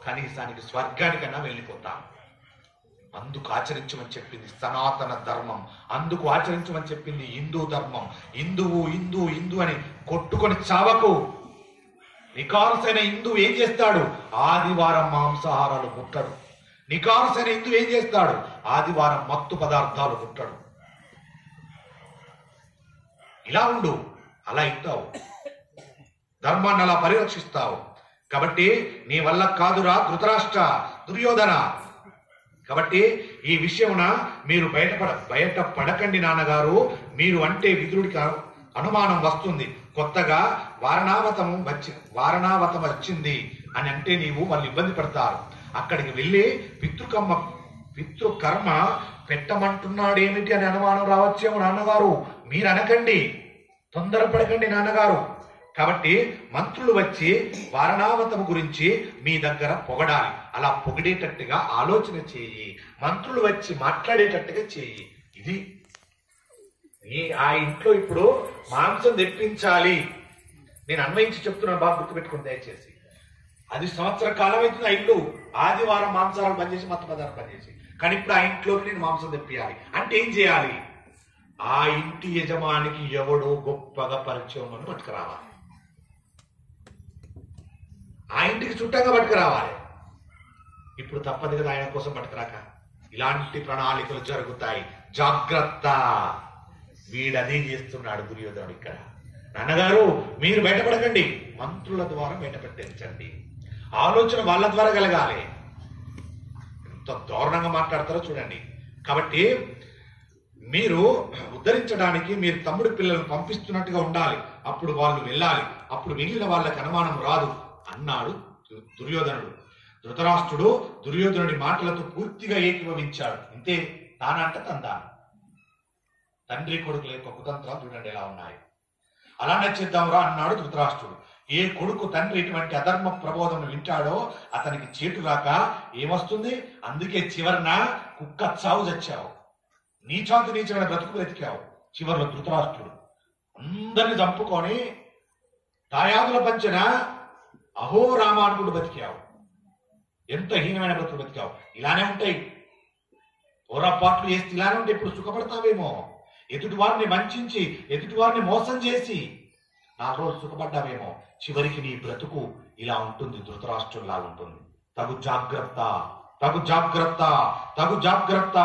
కనీసానికి స్వర్గానికైనా వెళ్ళిపోతాం. అందుకు ఆచరించమని చెప్పింది సనాతన ధర్మం. అందుకు ఆచరించమని చెప్పింది హిందూ ధర్మం. హిందువు హిందూ హిందూ అని కొట్టుకొని చావకు. నికారుసైన హిందూ ఏం చేస్తాడు? ఆదివారం మాంసాహారాలు ముట్టడు. నికారుసైన హిందూ ఏం చేస్తాడు? ఆదివారం మత్తు పదార్థాలు ముట్టడు. ఇలా ఉండు, అలా ఇస్తావు, ధర్మాన్ని అలా పరిరక్షిస్తావు. కాబట్టి నీ వల్ల కాదురా ధృతరాష్ట్ర, దుర్యోధన. కాబట్టి ఈ విషయమున మీరు బయటపడకండి నాన్నగారు. మీరు అంటే విదురుడికి అనుమానం వస్తుంది. కొత్తగా వారణావతం వచ్చింది అని అంటే నీవు వాళ్ళు ఇబ్బంది పడతారు. అక్కడికి వెళ్ళి పితృకర్మ పెట్టమంటున్నాడు ఏమిటి అని అనుమానం రావచ్చేమో నాన్నగారు. మీరు అనకండి, తొందరపడకండి నాన్నగారు. కాబట్టి మంత్రులు వచ్చి వారణావతం గురించి మీ దగ్గర పొగడాలి. అలా పొగిడేటట్టుగా ఆలోచన చేయి. మంత్రులు వచ్చి మాట్లాడేటట్టుగా చేయి. ఇది ఆ ఇంట్లో ఇప్పుడు మాంసం తెప్పించాలి. నేను అన్వయించి చెప్తున్నాను, బాగా గుర్తుపెట్టుకుని దయచేసి. అది సంవత్సర కాలం అవుతుంది ఆ ఇల్లు. ఆదివారం మాంసాలు పనిచేసి మత పదార్థాలు పనిచేసి, కానీ ఇప్పుడు ఆ ఇంట్లోకి నేను మాంసం తెప్పియాలి అంటే ఏం చేయాలి? ఆ ఇంటి యజమానికి ఎవడో గొప్పగా పరిచయం అని పట్టుకురావాలి. ఆ ఇంటికి చుట్టంగా పట్టుకురావాలి. ఇప్పుడు తప్పదు కదా ఆయన కోసం పట్టుకురాక. ఇలాంటి ప్రణాళికలు జరుగుతాయి, జాగ్రత్త. వీడదే చేస్తున్నాడు దుర్యోధనుడు ఇక్కడ. నాన్నగారు మీరు బయటపడకండి, మంత్రుల ద్వారా బయటపెట్టించండి. ఆలోచన వాళ్ళ ద్వారా కలగాలి. ఎంత దారుణంగా మాట్లాడతారో చూడండి. కాబట్టి మీరు ఉద్ధరించడానికి మీరు తమ్ముడి పిల్లలను పంపిస్తున్నట్టుగా ఉండాలి. అప్పుడు వాళ్ళు వెళ్ళాలి. అప్పుడు మిగిలిన వాళ్ళకి అనుమానం రాదు అన్నాడు దుర్యోధనుడు. ధృతరాష్ట్రుడు దుర్యోధనుడి మాటలతో పూర్తిగా ఏకీభవించాడు. ఇంతే, తానంట తందా. తండ్రి కొడుకుల యొక్క కుతంత్రాలు చూడండి ఎలా ఉన్నాయి. అలానే చేద్దాంరా అన్నాడు ధృతరాష్ట్రుడు. ఏ కొడుకు తండ్రి ఇటువంటి అధర్మ ప్రబోధం వింటాడో అతనికి చేటు రాక ఏమొస్తుంది? అందుకే చివరన కుక్క చావు చచ్చావు, నీచమైన బ్రతుకు బ్రతికావు. చివరిలో ధృతరాష్ట్రుడు అందరిని చంపుకొని దాయాదుల పంచన అహోరామానుడు బతికావు. ఎంత హీనమైన బ్రతుకు బతికావు. ఇలానే ఉంటాయి పొరపాట్లు చేస్తే, ఇలానే ఉంటాయి. ఇప్పుడు సుఖపడతావేమో, ఎదుటి వారిని వంచి ఎదుటి వారిని మోసం చేసి 4 రోజులు సుఖపడ్డావేమో, చివరికి నీ బ్రతుకు ఇలా ఉంటుంది, ధృతరాష్ట్రంలా ఉంటుంది. తగు జాగ్రత్త, తగు జాగ్రత్త, తగు జాగ్రత్త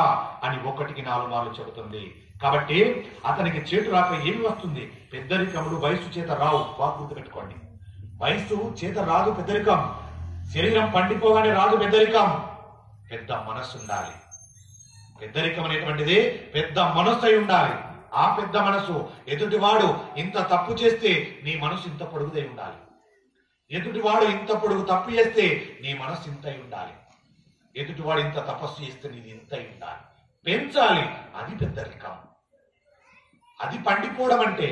అని 1కి 4 మార్లు చెబుతుంది. కాబట్టి అతనికి చేటు రాక ఏమి వస్తుంది? పెద్దరికములు వయసు చేత రావు. బాగా గుర్తుపెట్టుకోండి, వయసు చేత రాదు పెద్దరికం. శరీరం పండిపోగానే రాదు పెద్దరికం. పెద్ద మనస్సు ఉండాలి. పెద్దరికం అనేటువంటిది పెద్ద మనస్సు అయి ఉండాలి. ఆ పెద్ద మనసు, ఎదుటివాడు ఇంత తప్పు చేస్తే నీ మనసు ఇంత పొడుగుదై ఉండాలి. ఎదుటివాడు ఇంత పొడుగు తప్పు చేస్తే నీ మనసు ఇంత అయి ఉండాలి. ఎదుటివాడు ఇంత తపస్సు చేస్తే నీది ఇంత ఉండాలి, పెంచాలి. అది పెద్దరికం, అది పండిపోవడం అంటే.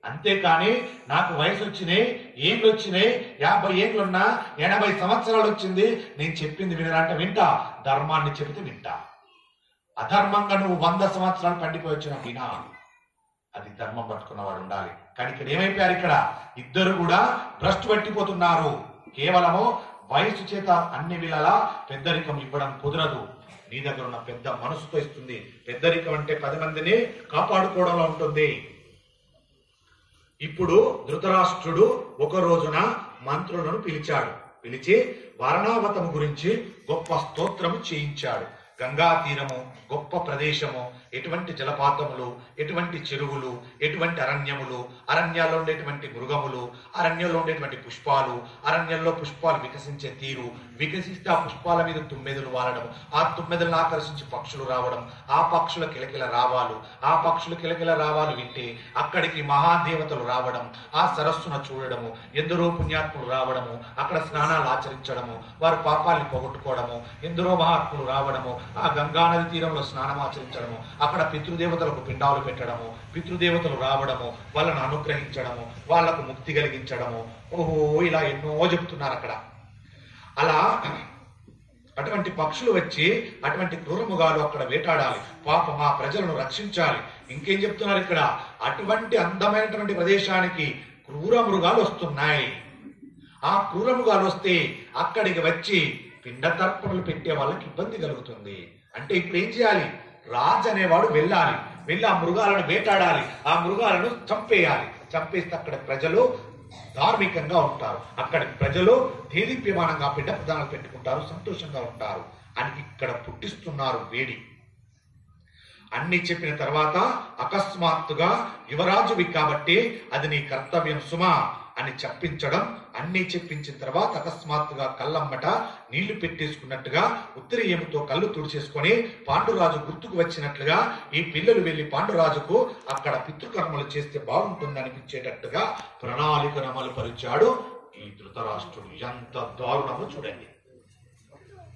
అంతేకాని నాకు వయసు వచ్చినాయి, ఏళ్ళు వచ్చినాయి, 50 ఏళ్ళున్నా 80 సంవత్సరాలు వచ్చింది, నేను చెప్పింది వినరంటే వింటా, ధర్మాన్ని చెబితే వింటా. అధర్మంగా నువ్వు 100 సంవత్సరాలు పండిపోయి వచ్చిన వినా, అది ధర్మం పట్టుకున్నవాడు ఉండాలి. కానీ ఇక్కడ ఏమైపోయారు, ఇక్కడ ఇద్దరు కూడా భ్రష్టు పట్టిపోతున్నారు. కేవలము వయసు చేత అన్ని వేళలా పెద్దరికం ఇవ్వడం కుదరదు. నీ దగ్గర ఉన్న పెద్ద మనసుతో ఇస్తుంది. పెద్దరికం అంటే 10 మందిని కాపాడుకోవడంలో ఉంటుంది. ఇప్పుడు ధృతరాష్ట్రుడు ఒక రోజున మంత్రులను పిలిచి వారణావతము గురించి గొప్ప స్తోత్రము చేయించాడు. గంగా తీరము గొప్ప ప్రదేశము, ఎటువంటి జలపాతములు, ఎటువంటి చెరువులు, ఎటువంటి అరణ్యములు, అరణ్యాల్లో ఉండేటువంటి మృగములు, అరణ్యంలో ఉండేటువంటి పుష్పాలు, అరణ్యంలో పుష్పాలు వికసించే తీరు, వికసిస్తే ఆ పుష్పాల మీద తుమ్మెదలు వాలడం, ఆ తుమ్మెదలను ఆకర్షించి పక్షులు రావడం, ఆ పక్షుల కిలకిల రావాలు, ఆ పక్షుల కిలకిల రావాలు వింటే అక్కడికి మహాదేవతలు రావడం, ఆ సరస్సును చూడడము, ఎందరో పుణ్యాత్ములు రావడము, అక్కడ స్నానాలు ఆచరించడము, వారి పాపాన్ని పోగొట్టుకోవడము, ఎందరో మహాత్ములు రావడము, ఆ గంగానది తీరంలో స్నానం ఆచరించడము, అక్కడ పితృదేవతలకు పిండాలు పెట్టడము, పితృదేవతలు రావడము, వాళ్ళను అనుగ్రహించడము, వాళ్లకు ముక్తి కలిగించడము. ఓహో, ఇలా ఎన్నో చెప్తున్నారు అక్కడ. అలా అటువంటి పక్షులు వచ్చి అటువంటి క్రూరముగాలు అక్కడ వేటాడాలి, పాపం ఆ ప్రజలను రక్షించాలి. ఇంకేం చెప్తున్నారు ఇక్కడ, అటువంటి అందమైనటువంటి ప్రదేశానికి క్రూర మృగాలు వస్తున్నాయి. ఆ క్రూర మృగాలు వస్తే అక్కడికి వచ్చి పిండ తర్పణలు పెట్టే వాళ్ళకి ఇబ్బంది కలుగుతుంది. అంటే ఇప్పుడు ఏం చేయాలి, రాజు అనేవాడు వెళ్ళాలి, వెళ్ళి ఆ మృగాలను వేటాడాలి, ఆ మృగాలను చంపేయాలి. చంపేస్తే అక్కడ ప్రజలు ధార్మికంగా ఉంటారు, అక్కడి ప్రజలు దేదీప్యమానంగా పిండ ప్రదానాలు పెట్టుకుంటారు, సంతోషంగా ఉంటారు అని ఇక్కడ పుట్టిస్తున్నారు వేడి. అన్ని చెప్పిన తర్వాత అకస్మాత్తుగా యువరాజువి కాబట్టి అది నీ కర్తవ్యం సుమా అని చెప్పించడం. అన్ని చెప్పించిన తర్వాత అకస్మాత్తుగా కళ్ళమ్మట నీళ్లు పెట్టేసుకున్నట్టుగా ఉత్తరీయముతో కళ్ళు తుడిచేసుకొని పాండురాజు గుర్తుకు వచ్చినట్లుగా ఈ పిల్లలు వెళ్లి పాండురాజుకు అక్కడ పితృకర్మలు చేస్తే బాగుంటుంది అనిపించేటట్టుగా ప్రణాళికను అమలుపరిచాడు ఈ ధృతరాష్ట్రుడు. ఎంత దారుణమో చూడండి.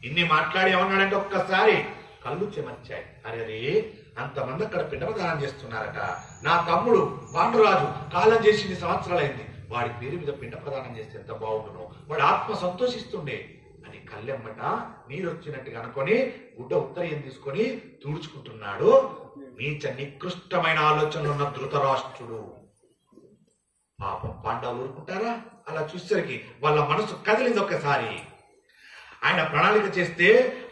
ఇన్ని మాట్లాడి ఏమన్నాడంటే ఒక్కసారి కళ్ళు చెమర్చాయి. అరే, అంతమంది అక్కడ పిండప్రదానం చేస్తున్నారట, నా తమ్ముడు పాండురాజు కాలం చేసి 2 సంవత్సరాలైంది, వాడి పేరు మీద పిండ ప్రదానం చేస్తే ఎంత బాగుండును, వాడి ఆత్మ సంతోషిస్తుండే అని కళ్ళెమ్మట నీరు వచ్చినట్టుగా అనుకొని గుడ్డ ఉత్తరీయం తీసుకొని తుడుచుకుంటున్నాడు. నీచ నికృష్టమైన ఆలోచనలు ఉన్న ధృతరాష్ట్రుడు. పాపం పాండవులు ఊరుకుంటారా? అలా చూసేసరికి వాళ్ళ మనసు కదిలింది ఒక్కసారి. ఆయన ప్రణాళిక చేస్తే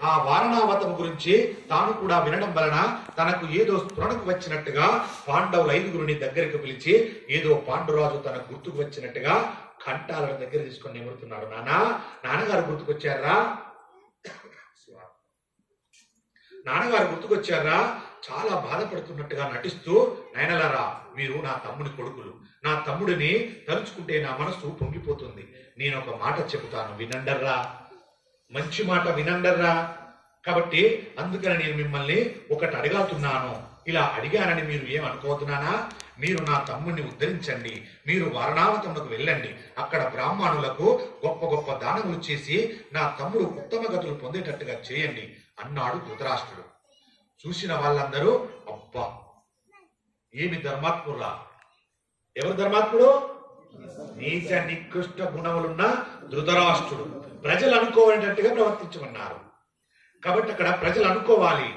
ఆ వారణావతం గురించి తాను కూడా వినడం వలన తనకు ఏదో స్ఫురణకు వచ్చినట్టుగా పాండవుల 5గురిని దగ్గరికి పిలిచి ఏదో పాండురాజు తనకు గుర్తుకు వచ్చినట్టుగా కంఠాలను దగ్గర తీసుకొని నిమురుతున్నాడు. నాన్నగారు గుర్తుకొచ్చారా, నాన్నగారు గుర్తుకొచ్చారా, చాలా బాధపడుతున్నట్టుగా నటిస్తూ, నాయనలారా మీరు నా తమ్ముని కొడుకులు, నా తమ్ముడిని తలుచుకుంటే నా మనసు పొంగిపోతుంది, నేను ఒక మాట చెబుతాను వినండర్రా, మంచి మాట వినండర్రా. కాబట్టి అందుకని నేను మిమ్మల్ని ఒకటి అడగాతున్నాను. ఇలా అడిగానని మీరు ఏమనుకోతున్నానా? మీరు నా తమ్ముడిని ఉద్ధరించండి, మీరు వారణావతమునకు వెళ్ళండి, అక్కడ బ్రాహ్మణులకు గొప్ప గొప్ప దానములు చేసి నా తమ్ముడు ఉత్తమ గతులు పొందేటట్టుగా చేయండి అన్నాడు ధృతరాష్ట్రుడు. చూసిన వాళ్ళందరూ అబ్బా ఏమి ధర్మాత్మురా! ఎవరు ధర్మాత్ముడు? నీచ నికృష్ట గుణములున్న ధృతరాష్ట్రుడు. ప్రజలు అనుకోవాలన్నట్టుగా ప్రవర్తించమన్నారు. కాబట్టి అక్కడ ప్రజలు అనుకోవాలి.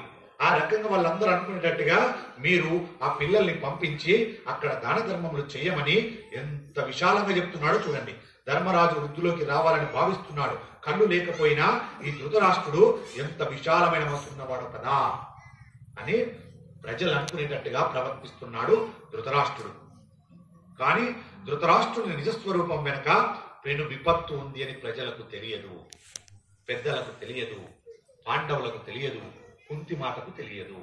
ఆ రకంగా వాళ్ళందరూ అనుకునేటట్టుగా మీరు ఆ పిల్లల్ని పంపించి అక్కడ దాన ధర్మములు చేయమని ఎంత విశాలంగా చెప్తున్నాడో చూడండి. ధర్మరాజు వృద్ధిలోకి రావాలని భావిస్తున్నాడు. కళ్ళు లేకపోయినా ఈ ధృతరాష్ట్రుడు ఎంత విశాలమైన మనసు ఉన్నవాడు కదా అని ప్రజలు అనుకునేటట్టుగా ప్రవర్తిస్తున్నాడు ధృతరాష్ట్రుడు. కానీ ధృతరాష్ట్రుని నిజస్వరూపం వెనక పెను విపత్తు ఉంది అని ప్రజలకు తెలియదు, పెద్దలకు తెలియదు, పాండవులకు తెలియదు, కుంతి మాటకు తెలియదు.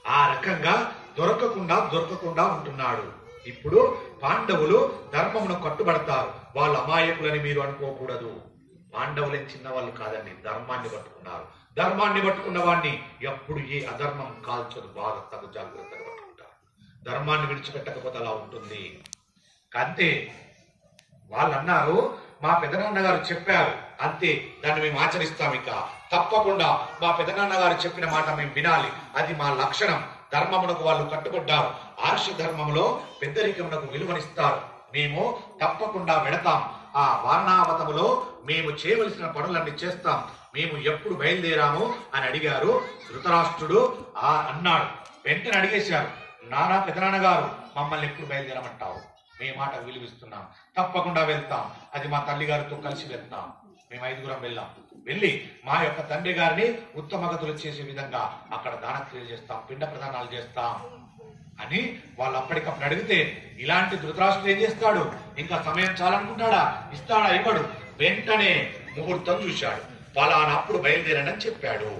ఆ రకంగా దొరకకుండా ఉంటున్నాడు. ఇప్పుడు పాండవులు ధర్మమును కట్టుబడతారు. వాళ్ళు అమాయకులని మీరు అనుకోకూడదు. పాండవులేం చిన్నవాళ్ళు కాదండి, ధర్మాన్ని పట్టుకున్నారు. ధర్మాన్ని పట్టుకున్న వాడిని ఎప్పుడు ఏ అధర్మం కాల్చదు. బాగా తగు జాగ్రత్తగా పట్టుకుంటారు. ధర్మాన్ని విడిచిపెట్టకపోతే అలా ఉంటుంది. అంతే. వాళ్ళు అన్నారు, మా పెదనాన్నగారు చెప్పారు, అంతే, దాన్ని మేము ఆచరిస్తాం. ఇక తప్పకుండా మా పెదనాన్న గారు చెప్పిన మాట మేము వినాలి, అది మా లక్షణం. ధర్మమునకు వాళ్ళు కట్టుబడ్డారు. ఆర్ష ధర్మములో పెద్దరికమునకు విలువనిస్తారు. మేము తప్పకుండా వెడతాం. ఆ వారణావతములో మేము చేయవలసిన పనులన్నీ చేస్తాం. మేము ఎప్పుడు బయలుదేరాము అని అడిగారు. ధృతరాష్ట్రుడు అన్నాడు. వెంటనే అడిగేశారు, నానా పెదనాన్న గారు మమ్మల్ని ఎప్పుడు బయలుదేరమంటావు? మీ మాట విలువిస్తున్నాం, తప్పకుండా వెళ్తాం. అది మా తల్లి గారితో కలిసి వెళ్తాం. మేము 5గురం వెళ్ళాం. వెళ్ళి మా యొక్క తండ్రి గారిని ఉత్తమగతులు చేసే విధంగా అక్కడ దానక్రియలు చేస్తాం, పిండ ప్రదానాలు చేస్తాం అని వాళ్ళు అప్పటికప్పుడు అడిగితే, ఇలాంటి ధృతరాష్ట్రుడు ఏం చేస్తాడు? ఇంకా సమయం చాలనుకుంటాడా? ఇస్తాడా? ఇవ్వడు. వెంటనే ముహూర్తం చూశాడు. పలానప్పుడు బయలుదేరని చెప్పాడు.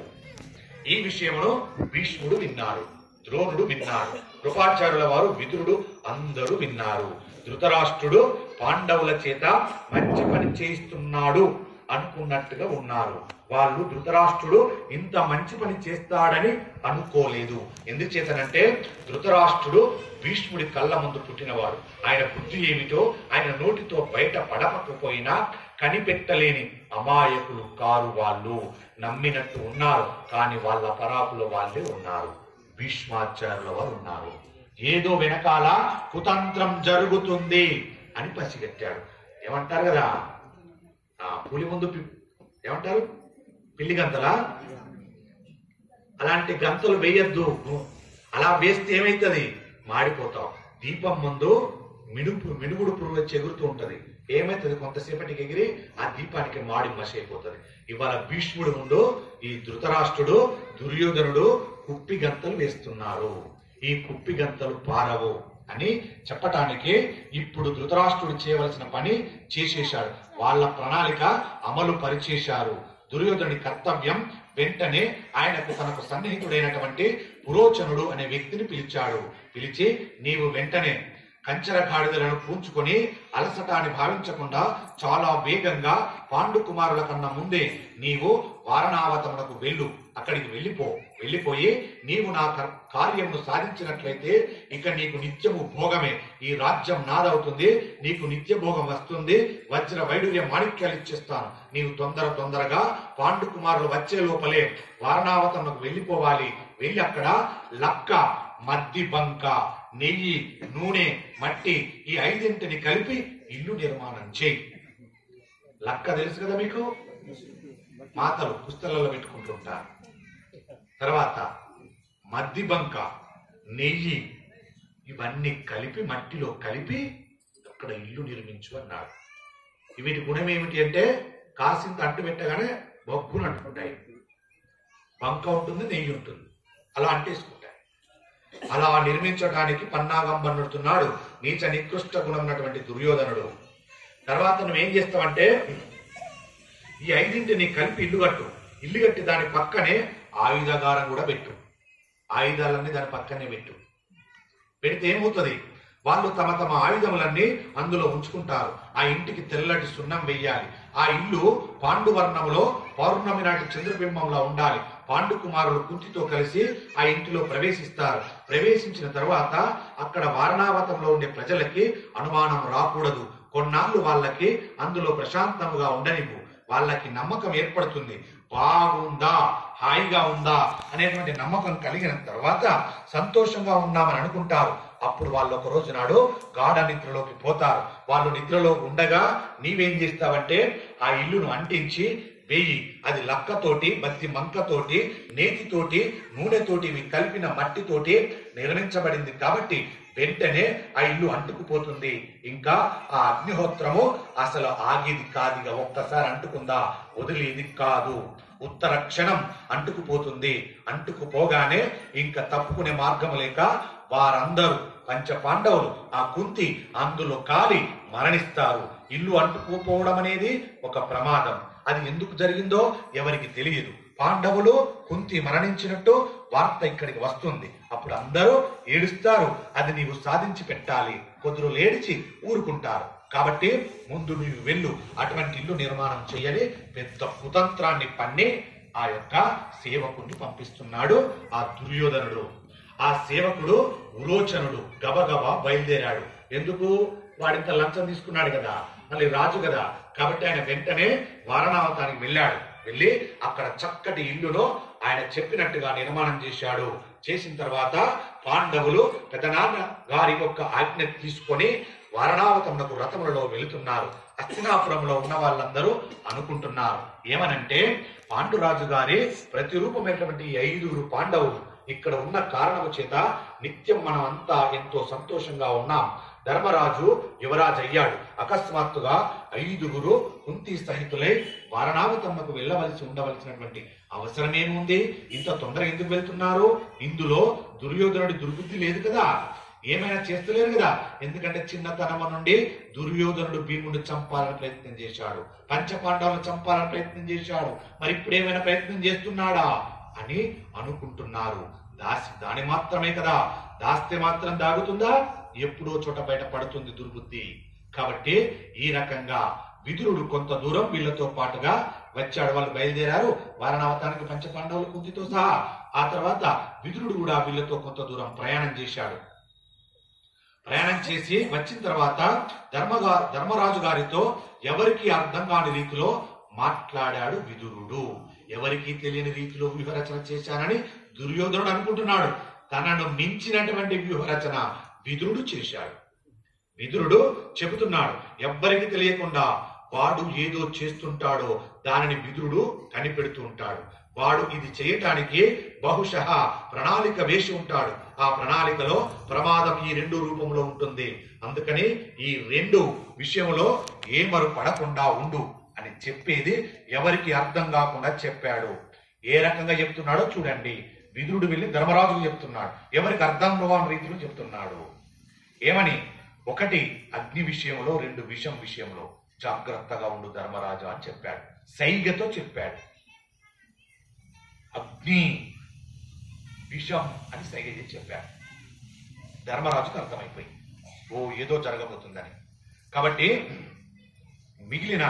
ఈ విషయమును భీష్ముడు విన్నారు, ద్రోణుడు విన్నారు, కృపాచార్యుల వారు, విదురుడు అందరూ విన్నారు. ధృతరాష్ట్రుడు పాండవుల చేత మంచి పని చేయిస్తున్నాడు అనుకున్నట్టుగా ఉన్నారు. వాళ్ళు ధృతరాష్ట్రుడు ఇంత మంచి పని చేస్తాడని అనుకోలేదు. ఎందుచేతనంటే ధృతరాష్ట్రుడు భీష్ముడి కళ్ళ ముందు పుట్టినవాడు. ఆయన బుద్ధి ఏమిటో ఆయన నోటితో బయట పడపకపోయినా కనిపెట్టలేని అమాయకులు కారు వాళ్ళు. నమ్మినట్టు ఉన్నారు, కానీ వాళ్ళ పరాకుల వాళ్ళే ఉన్నారు. భీష్మాచార్యుల వారు ఉన్నారు. ఏదో వెనకాల కుతంత్రం జరుగుతుంది అని పసిగట్టాడు. ఏమంటారు కదా, పులి ముందు ఏమంటారు? పిల్లి గంతలా? అలాంటి గంతలు వేయద్దు. అలా వేస్తే ఏమైతుంది? మాడిపోతావు. దీపం ముందు మినుగుడు పురుగు వచ్చి ఎగురుతూ ఉంటది. ఏమైతుంది? కొంతసేపటికి ఎగిరి ఆ దీపానికి మాడి మసైపోతుంది. ఇవాళ భీష్ముడు ముందు ఈ ధృతరాష్ట్రుడు, దుర్యోధనుడు కుప్పి గంతలు వేస్తున్నారు. ఈ కుప్పి గంతలు పారవు అని చెప్పటానికి ఇప్పుడు ధృతరాష్ట్రుడు చేయవలసిన పని చేసేశాడు. వాళ్ళ ప్రణాళిక అమలు పరిచేశారు. దుర్యోధనుడి కర్తవ్యం వెంటనే ఆయనకు తనకు సన్నిహితుడైనటువంటి పురోచనుడు అనే వ్యక్తిని పిలిచాడు. పిలిచి, నీవు వెంటనే కంచర గాడిదలను పూంచుకొని అలసటాన్ని భావించకుండా చాలా వేగంగా పాండు కుమారుల కన్నా ముందే నీవు వారణావతమునకు వెళ్ళు. అక్కడికి వెళ్ళిపోయి నీవు నా కార్యమును సాధించినట్లయితే ఇక నీకు నిత్యము భోగమే. ఈ రాజ్యం నాదవుతుంది, నీకు నిత్య భోగం వస్తుంది, వజ్ర వైడూర్య మాణిక్యాలు ఇచ్చేస్తాను. నీవు తొందరగా పాండు కుమారులు వచ్చే లోపలే వారణావతమునకు వెళ్ళిపోవాలి. వెళ్ళి అక్కడ లక్క, మద్ది బంక, నెయ్యి, నూనె, మట్టి ఈ 5 కలిపి ఇల్లు నిర్మాణం చేయి. లక్క తెలుసు కదా మీకు, మాతలు పుస్తకాలలో పెట్టుకుంటుంటారు. తర్వాత మద్ది బంక, నెయ్యి ఇవన్నీ కలిపి మట్టిలో కలిపి అక్కడ ఇల్లు నిర్మించు అన్నాడు. వీటి గుణం ఏమిటి అంటే కాసింత అంటు పెట్టగానే బొగ్గులు అంటుకుంటాయి. బంక ఉంటుంది, నెయ్యి ఉంటుంది, అలా అంటేసుకుంటాయి. అలా నిర్మించడానికి పన్నాగం పన్నుతున్నాడు నీచ నికృష్ట గుణం ఉన్నటువంటి దుర్యోధనుడు. తర్వాత నువ్వేం చేస్తావంటే ఈ 5 కలిపి ఇల్లు కట్టు. ఇల్లు కట్టి దాని పక్కనే ఆయుధాగారం కూడా పెట్టు. ఆయుధాలన్నీ దాని పక్కనే పెట్టు. పెడితే ఏమవుతుంది? వాళ్ళు తమ ఆయుధములన్నీ అందులో ఉంచుకుంటారు. ఆ ఇంటికి తెల్లటి సున్నం వెయ్యాలి. ఆ ఇల్లు పాండువర్ణంలో పౌర్ణమి నాటి చంద్రబింబంలా ఉండాలి. పాండు కుమారులు కుంతితో కలిసి ఆ ఇంటిలో ప్రవేశిస్తారు. ప్రవేశించిన తర్వాత అక్కడ వారణావతంలో ఉండే ప్రజలకి అనుమానం రాకూడదు. కొన్నాళ్ళు వాళ్ళకి అందులో ప్రశాంతంగా ఉండనివ్వు. వాళ్ళకి నమ్మకం ఏర్పడుతుంది. బాగుందా, హాయిగా ఉందా అనేటువంటి నమ్మకం కలిగిన తర్వాత సంతోషంగా ఉన్నామని అనుకుంటారు. అప్పుడు వాళ్ళు ఒక రోజు నాడు గాఢ నిద్రలోకి పోతారు. వాళ్ళు నిద్రలో ఉండగా నీవేం చేస్తావంటే ఆ ఇల్లును అంటించి వెయ్యి. అది లక్కతోటి, బత్తి మంకతోటి, నేతితోటి, నూనెతోటి ఇవి కలిపిన మట్టితోటి నిర్మించబడింది కాబట్టి వెంటనే ఆ ఇల్లు అంటుకుపోతుంది. ఇంకా ఆ అగ్నిహోత్రము అసలు ఆగేది కాదుగా. ఒక్కసారి అంటుకుందా వదిలేది కాదు. ఉత్తర క్షణం అంటుకుపోతుంది. అంటుకుపోగానే ఇంకా తప్పుకునే మార్గం లేక వారందరూ పంచ పాండవులు, ఆ కుంతి అందులో కాలి మరణిస్తారు. ఇల్లు అంటుకుపోవడం అనేది ఒక ప్రమాదం. అది ఎందుకు జరిగిందో ఎవరికి తెలియదు. పాండవులు, కుంతి మరణించినట్టు వార్త ఇక్కడికి వస్తుంది. అప్పుడు అందరూ ఏడుస్తారు. అది నీవు సాధించి పెట్టాలి. కొందరు ఏడిచి ఊరుకుంటారు. కాబట్టి ముందు నీవు వెళ్ళు, అటువంటి ఇల్లు నిర్మాణం చేయని పెద్ద కుతంత్రాన్ని పన్ని ఆ యొక్క సేవకుడిని పంపిస్తున్నాడు ఆ దుర్యోధనుడు. ఆ సేవకుడు ఉలోచనుడు గబగబా బయలుదేరాడు. ఎందుకు? వాడింత లంచం తీసుకున్నాడు కదా, మళ్ళీ రాజు కదా, కాబట్టి ఆయన వెంటనే వారణావతానికి వెళ్ళాడు. వెళ్ళి అక్కడ చక్కటి ఇల్లులో ఆయన చెప్పినట్టుగా నిర్మాణం చేశాడు. చేసిన తర్వాత పాండవులు పెద్దనాన్న గారి యొక్క ఆజ్ఞ తీసుకొని వారణావతమునకు రథములలో వెళుతున్నారు. హస్తినాపురంలో ఉన్న వాళ్ళందరూ అనుకుంటున్నారు ఏమనంటే, పాండురాజు గారి ప్రతిరూపమైనటువంటి 5 పాండవులు ఇక్కడ ఉన్న కారణము చేత నిత్యం మనం అంతా ఎంతో సంతోషంగా ఉన్నాం. ధర్మరాజు యువరాజు అయ్యాడు. అకస్మాత్తుగా 5 కుంతి సహితులై వారణావతమ్మకు ఉండవలసినటువంటి అవసరమేముంది? ఇంత తొందరగా ఎందుకు వెళ్తున్నారు? ఇందులో దుర్యోధనుడి దుర్బుద్ధి లేదు కదా, ఏమైనా చేస్తలేరు కదా. ఎందుకంటే చిన్నతనము నుండి దుర్యోధనుడు భీముడిని చంపాలని ప్రయత్నం చేశాడు, పంచపాండవులను చంపాలని ప్రయత్నం చేశాడు. మరి ఇప్పుడు ఏమైనా ప్రయత్నం చేస్తున్నాడా అని అనుకుంటున్నారు. దాని మాత్రమే కదా, దాస్తే మాత్రం దాగుతుందా? ఎప్పుడో చోట బయట పడుతుంది దుర్బుద్ధి. కాబట్టి ఈ రకంగా విదురుడు కొంత దూరం వీళ్లతో పాటుగా వచ్చాడు. వాళ్ళు బయలుదేరారు వారణావతానికి పంచపాండవులు కుంతితో సహా. ఆ తర్వాత విదురుడు కూడా వీళ్లతో కొంత దూరం ప్రయాణం చేశాడు. ప్రయాణం చేసి వచ్చిన తర్వాత ధర్మరాజు గారితో ఎవరికి అర్థం కాని రీతిలో మాట్లాడాడు విదురుడు. ఎవరికి తెలియని రీతిలో వ్యూహరచన చేశానని దుర్యోధనుడు అనుకుంటున్నాడు. తనను మించినటువంటి వ్యూహరచన విదురుడు చేశాడు. విదురుడు చెబుతున్నాడు, ఎవ్వరికి తెలియకుండా వాడు ఏదో చేస్తుంటాడో దానిని విదురుడు కనిపెడుతూ ఉంటాడు. వాడు ఇది చేయటానికి బహుశః ప్రణాళిక వేసి ఉంటాడు. ఆ ప్రణాళికలో ప్రమాదం ఈ 2 రూపంలో ఉంటుంది. అందుకని ఈ 2 విషయంలో ఏమరు పడకుండా ఉండు అని చెప్పేది ఎవరికి అర్థం కాకుండా చెప్పాడు. ఏ రకంగా చెప్తున్నాడో చూడండి. విదురుడు వెళ్ళి ధర్మరాజుకు చెప్తున్నాడు, ఎవరికి అర్థం కాని రీతిలో చెప్తున్నాడు. ఏమని? 1 అగ్ని విషయంలో, 2 విషం విషయంలో జాగ్రత్తగా ఉండు ధర్మరాజు అని చెప్పాడు. సైగతో చెప్పాడు. అగ్ని విషం అని సైగ చేసి చెప్పాడు. ధర్మరాజుకు అర్థమైపోయింది, ఓ ఏదో జరగబోతుందని. కాబట్టి మిగిలిన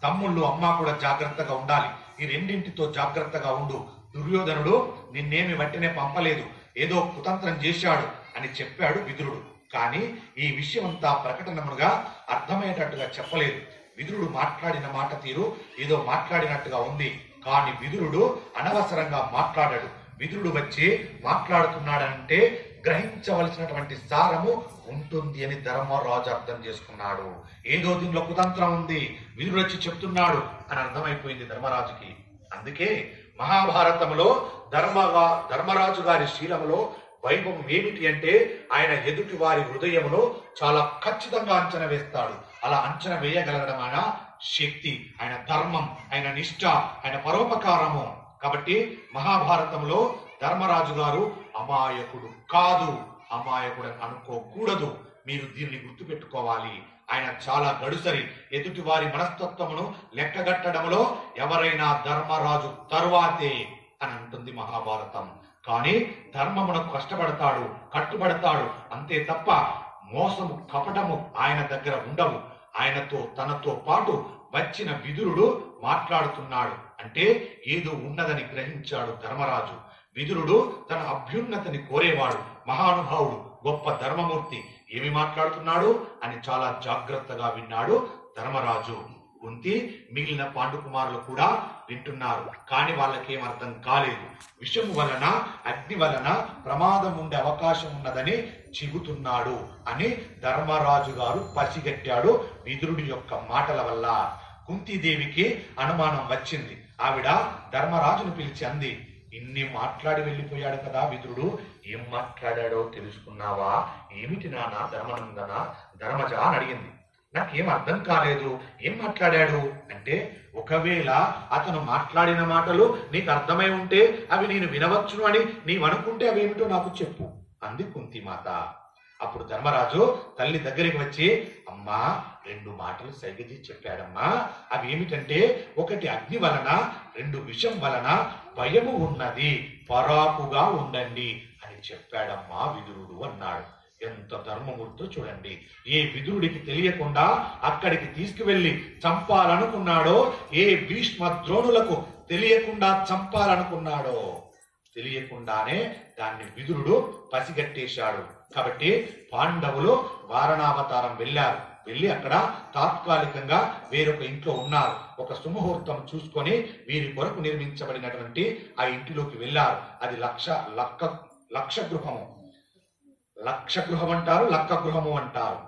తమ్ముళ్ళు అమ్మ కూడా జాగ్రత్తగా ఉండాలి. ఈ 2 జాగ్రత్తగా ఉండు. దుర్యోధనుడు నిన్నేమి వెంటనే పంపలేదు, ఏదో కుతంత్రం చేశాడు అని చెప్పాడు విదురుడు. కానీ ఈ విషయం అంతా ప్రకటనముగా అర్థమయ్యేటట్టుగా చెప్పలేదు. విదురుడు మాట్లాడిన మాట తీరు ఏదో మాట్లాడినట్టుగా ఉంది. కానీ విదురుడు అనవసరంగా మాట్లాడాడు. విదురుడు వచ్చి మాట్లాడుతున్నాడంటే గ్రహించవలసినటువంటి సారము ఉంటుంది అని ధర్మరాజు అర్థం చేసుకున్నాడు. ఏదో దీనిలో కుతంత్రం ఉంది, విదురుడు వచ్చి చెప్తున్నాడు అని అర్థమైపోయింది ధర్మరాజుకి. అందుకే మహాభారతంలో ధర్మరాజు గారి శీలములో వైభవం ఏమిటి అంటే, ఆయన ఎదుటి వారి హృదయంలో చాలా ఖచ్చితంగా అంచనా వేస్తాడు. అలా అంచనా వేయగలగడం ఆయన శక్తి, ఆయన ధర్మం, ఆయన నిష్ఠ, ఆయన పరోపకారము. కాబట్టి మహాభారతంలో ధర్మరాజు గారు అమాయకుడు కాదు, అమాయకుడు అనుకోకూడదు. మీరు దీన్ని గుర్తుపెట్టుకోవాలి. ఆయన చాలా గడుసరి. ఎదుటి వారి మనస్తత్వమును లెక్కగట్టడంలో ఎవరైనా ధర్మరాజు తరువాతే అని అంటుంది మహాభారతం. కానీ ధర్మమునకు కష్టపడతాడు, కట్టుబడతాడు, అంతే తప్ప మోసము కపటము ఆయన దగ్గర ఉండవు. తనతో పాటు వచ్చిన విదురుడు మాట్లాడుతున్నాడు అంటే ఏదో ఉన్నదని గ్రహించాడు ధర్మరాజు. విదురుడు తన అభ్యున్నతిని కోరేవాడు, మహానుభావుడు, గొప్ప ధర్మమూర్తి. ఏమి మాట్లాడుతున్నాడు అని చాలా జాగ్రత్తగా విన్నాడు ధర్మరాజు. కుంతి మిగిలిన పాండుకుమారులు కూడా వింటున్నారు. కానీ వాళ్ళకేం అర్థం కాలేదు. విషము వలన, అగ్ని వలన ప్రమాదం ఉండే అవకాశం ఉన్నదని చెబుతున్నాడు అని ధర్మరాజు గారు పసిగట్టాడు విదురుడి యొక్క మాటల వల్ల. కుంతీదేవికి అనుమానం వచ్చింది. ఆవిడ ధర్మరాజును పిలిచి అంది, ఇన్ని మాట్లాడి వెళ్ళిపోయాడు కదా విదురుడు, ఏం మాట్లాడాడో తెలుసుకున్నావా? ఏమిటి నాన్న ధర్మనందన, ధర్మజ అని అడిగింది. నాకేం అర్థం కాలేదు, ఏం మాట్లాడాడు అంటే, ఒకవేళ అతను మాట్లాడిన మాటలు నీకు అర్థమై ఉంటే అవి నేను వినవచ్చును అని నీవనుకుంటే అవేమిటో నాకు చెప్పు అంది కుంతిమాత. అప్పుడు ధర్మరాజు తల్లి దగ్గరికి వచ్చి, అమ్మా 2 మాటలు సైగజీ చెప్పాడమ్మా. అవి ఏమిటంటే, 1 అగ్ని వలన, 2 విషం వలన భయము ఉన్నది, పరాకుగా ఉండండి అని చెప్పాడమ్మా విదురుడు అన్నాడు. ఎంత ధర్మమూర్తో చూడండి. ఏ విదురుడికి తెలియకుండా అక్కడికి తీసుకువెళ్లి చంపాలనుకున్నాడో, ఏ భీష్మ ద్రోణులకు తెలియకుండా చంపాలనుకున్నాడో, తెలియకుండానే దాన్ని విదురుడు పసిగట్టేశాడు. కాబట్టి పాండవులు వారణావతారం వెళ్ళారు. వెళ్ళి అక్కడ తాత్కాలికంగా వేరొక ఇంట్లో ఉన్నారు. ఒక సుముహూర్తం చూసుకొని వీరి కొరకు నిర్మించబడినటువంటి ఆ ఇంటిలోకి వెళ్ళారు. అది లక్ష గృహము, లక్ష గృహం అంటారు, లక్క గృహము అంటారు.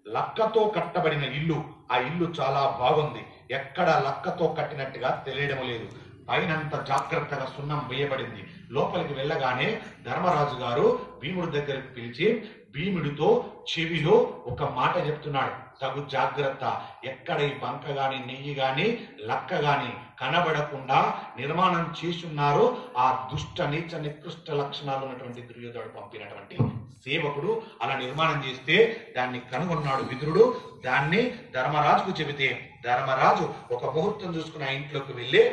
లక్కతో కట్టబడిన ఇల్లు. ఆ ఇల్లు చాలా బాగుంది. ఎక్కడ లక్కతో కట్టినట్టుగా తెలియడం లేదు. పైనంత జాగ్రత్తగా సున్నం వేయబడింది. లోపలికి వెళ్ళగానే ధర్మరాజు గారు భీముడి దగ్గరికి పిలిచి భీముడితో చెవిలో ఒక మాట చెప్తున్నాడు, తగు జాగ్రత్త, ఎక్కడ ఈ బంక గాని నెయ్యి గాని లక్క గాని కనబడకుండా నిర్మాణం చేసున్నారో ఆ దుష్ట నీచ నికృష్ట లక్షణాలు ఉన్నటువంటి దుర్యోధనుడు పంపినటువంటి సేవకుడు అలా నిర్మాణం చేస్తే దాన్ని కనుగొన్నాడు విదురుడు. దాన్ని ధర్మరాజుకు చెబితే ధర్మరాజు ఒక ముహూర్తం చూసుకుని ఆ ఇంట్లోకి వెళ్ళి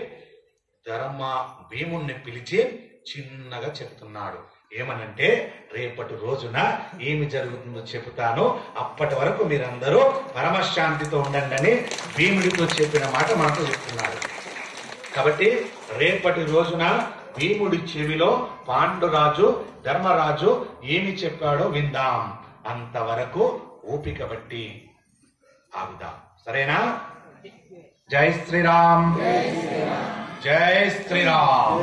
భీముణ్ణి పిలిచి చిన్నగా చెప్తున్నాడు. ఏమనంటే, రేపటి రోజున ఏమి జరుగుతుందో చెబుతాను, అప్పటి వరకు మీరందరూ పరమశాంతితో ఉండండి అని భీముడితో చెప్పిన మాట మనకు చెప్తున్నాడు. కాబట్టి రేపటి రోజున భీముడి చెవిలో పాండురాజు ధర్మరాజు ఏమి చెప్పాడో విందాం. అంతవరకు ఓపిక బట్టి ఆగుదాం. సరేనా? జై శ్రీరామ్, జై శ్రీరామ్.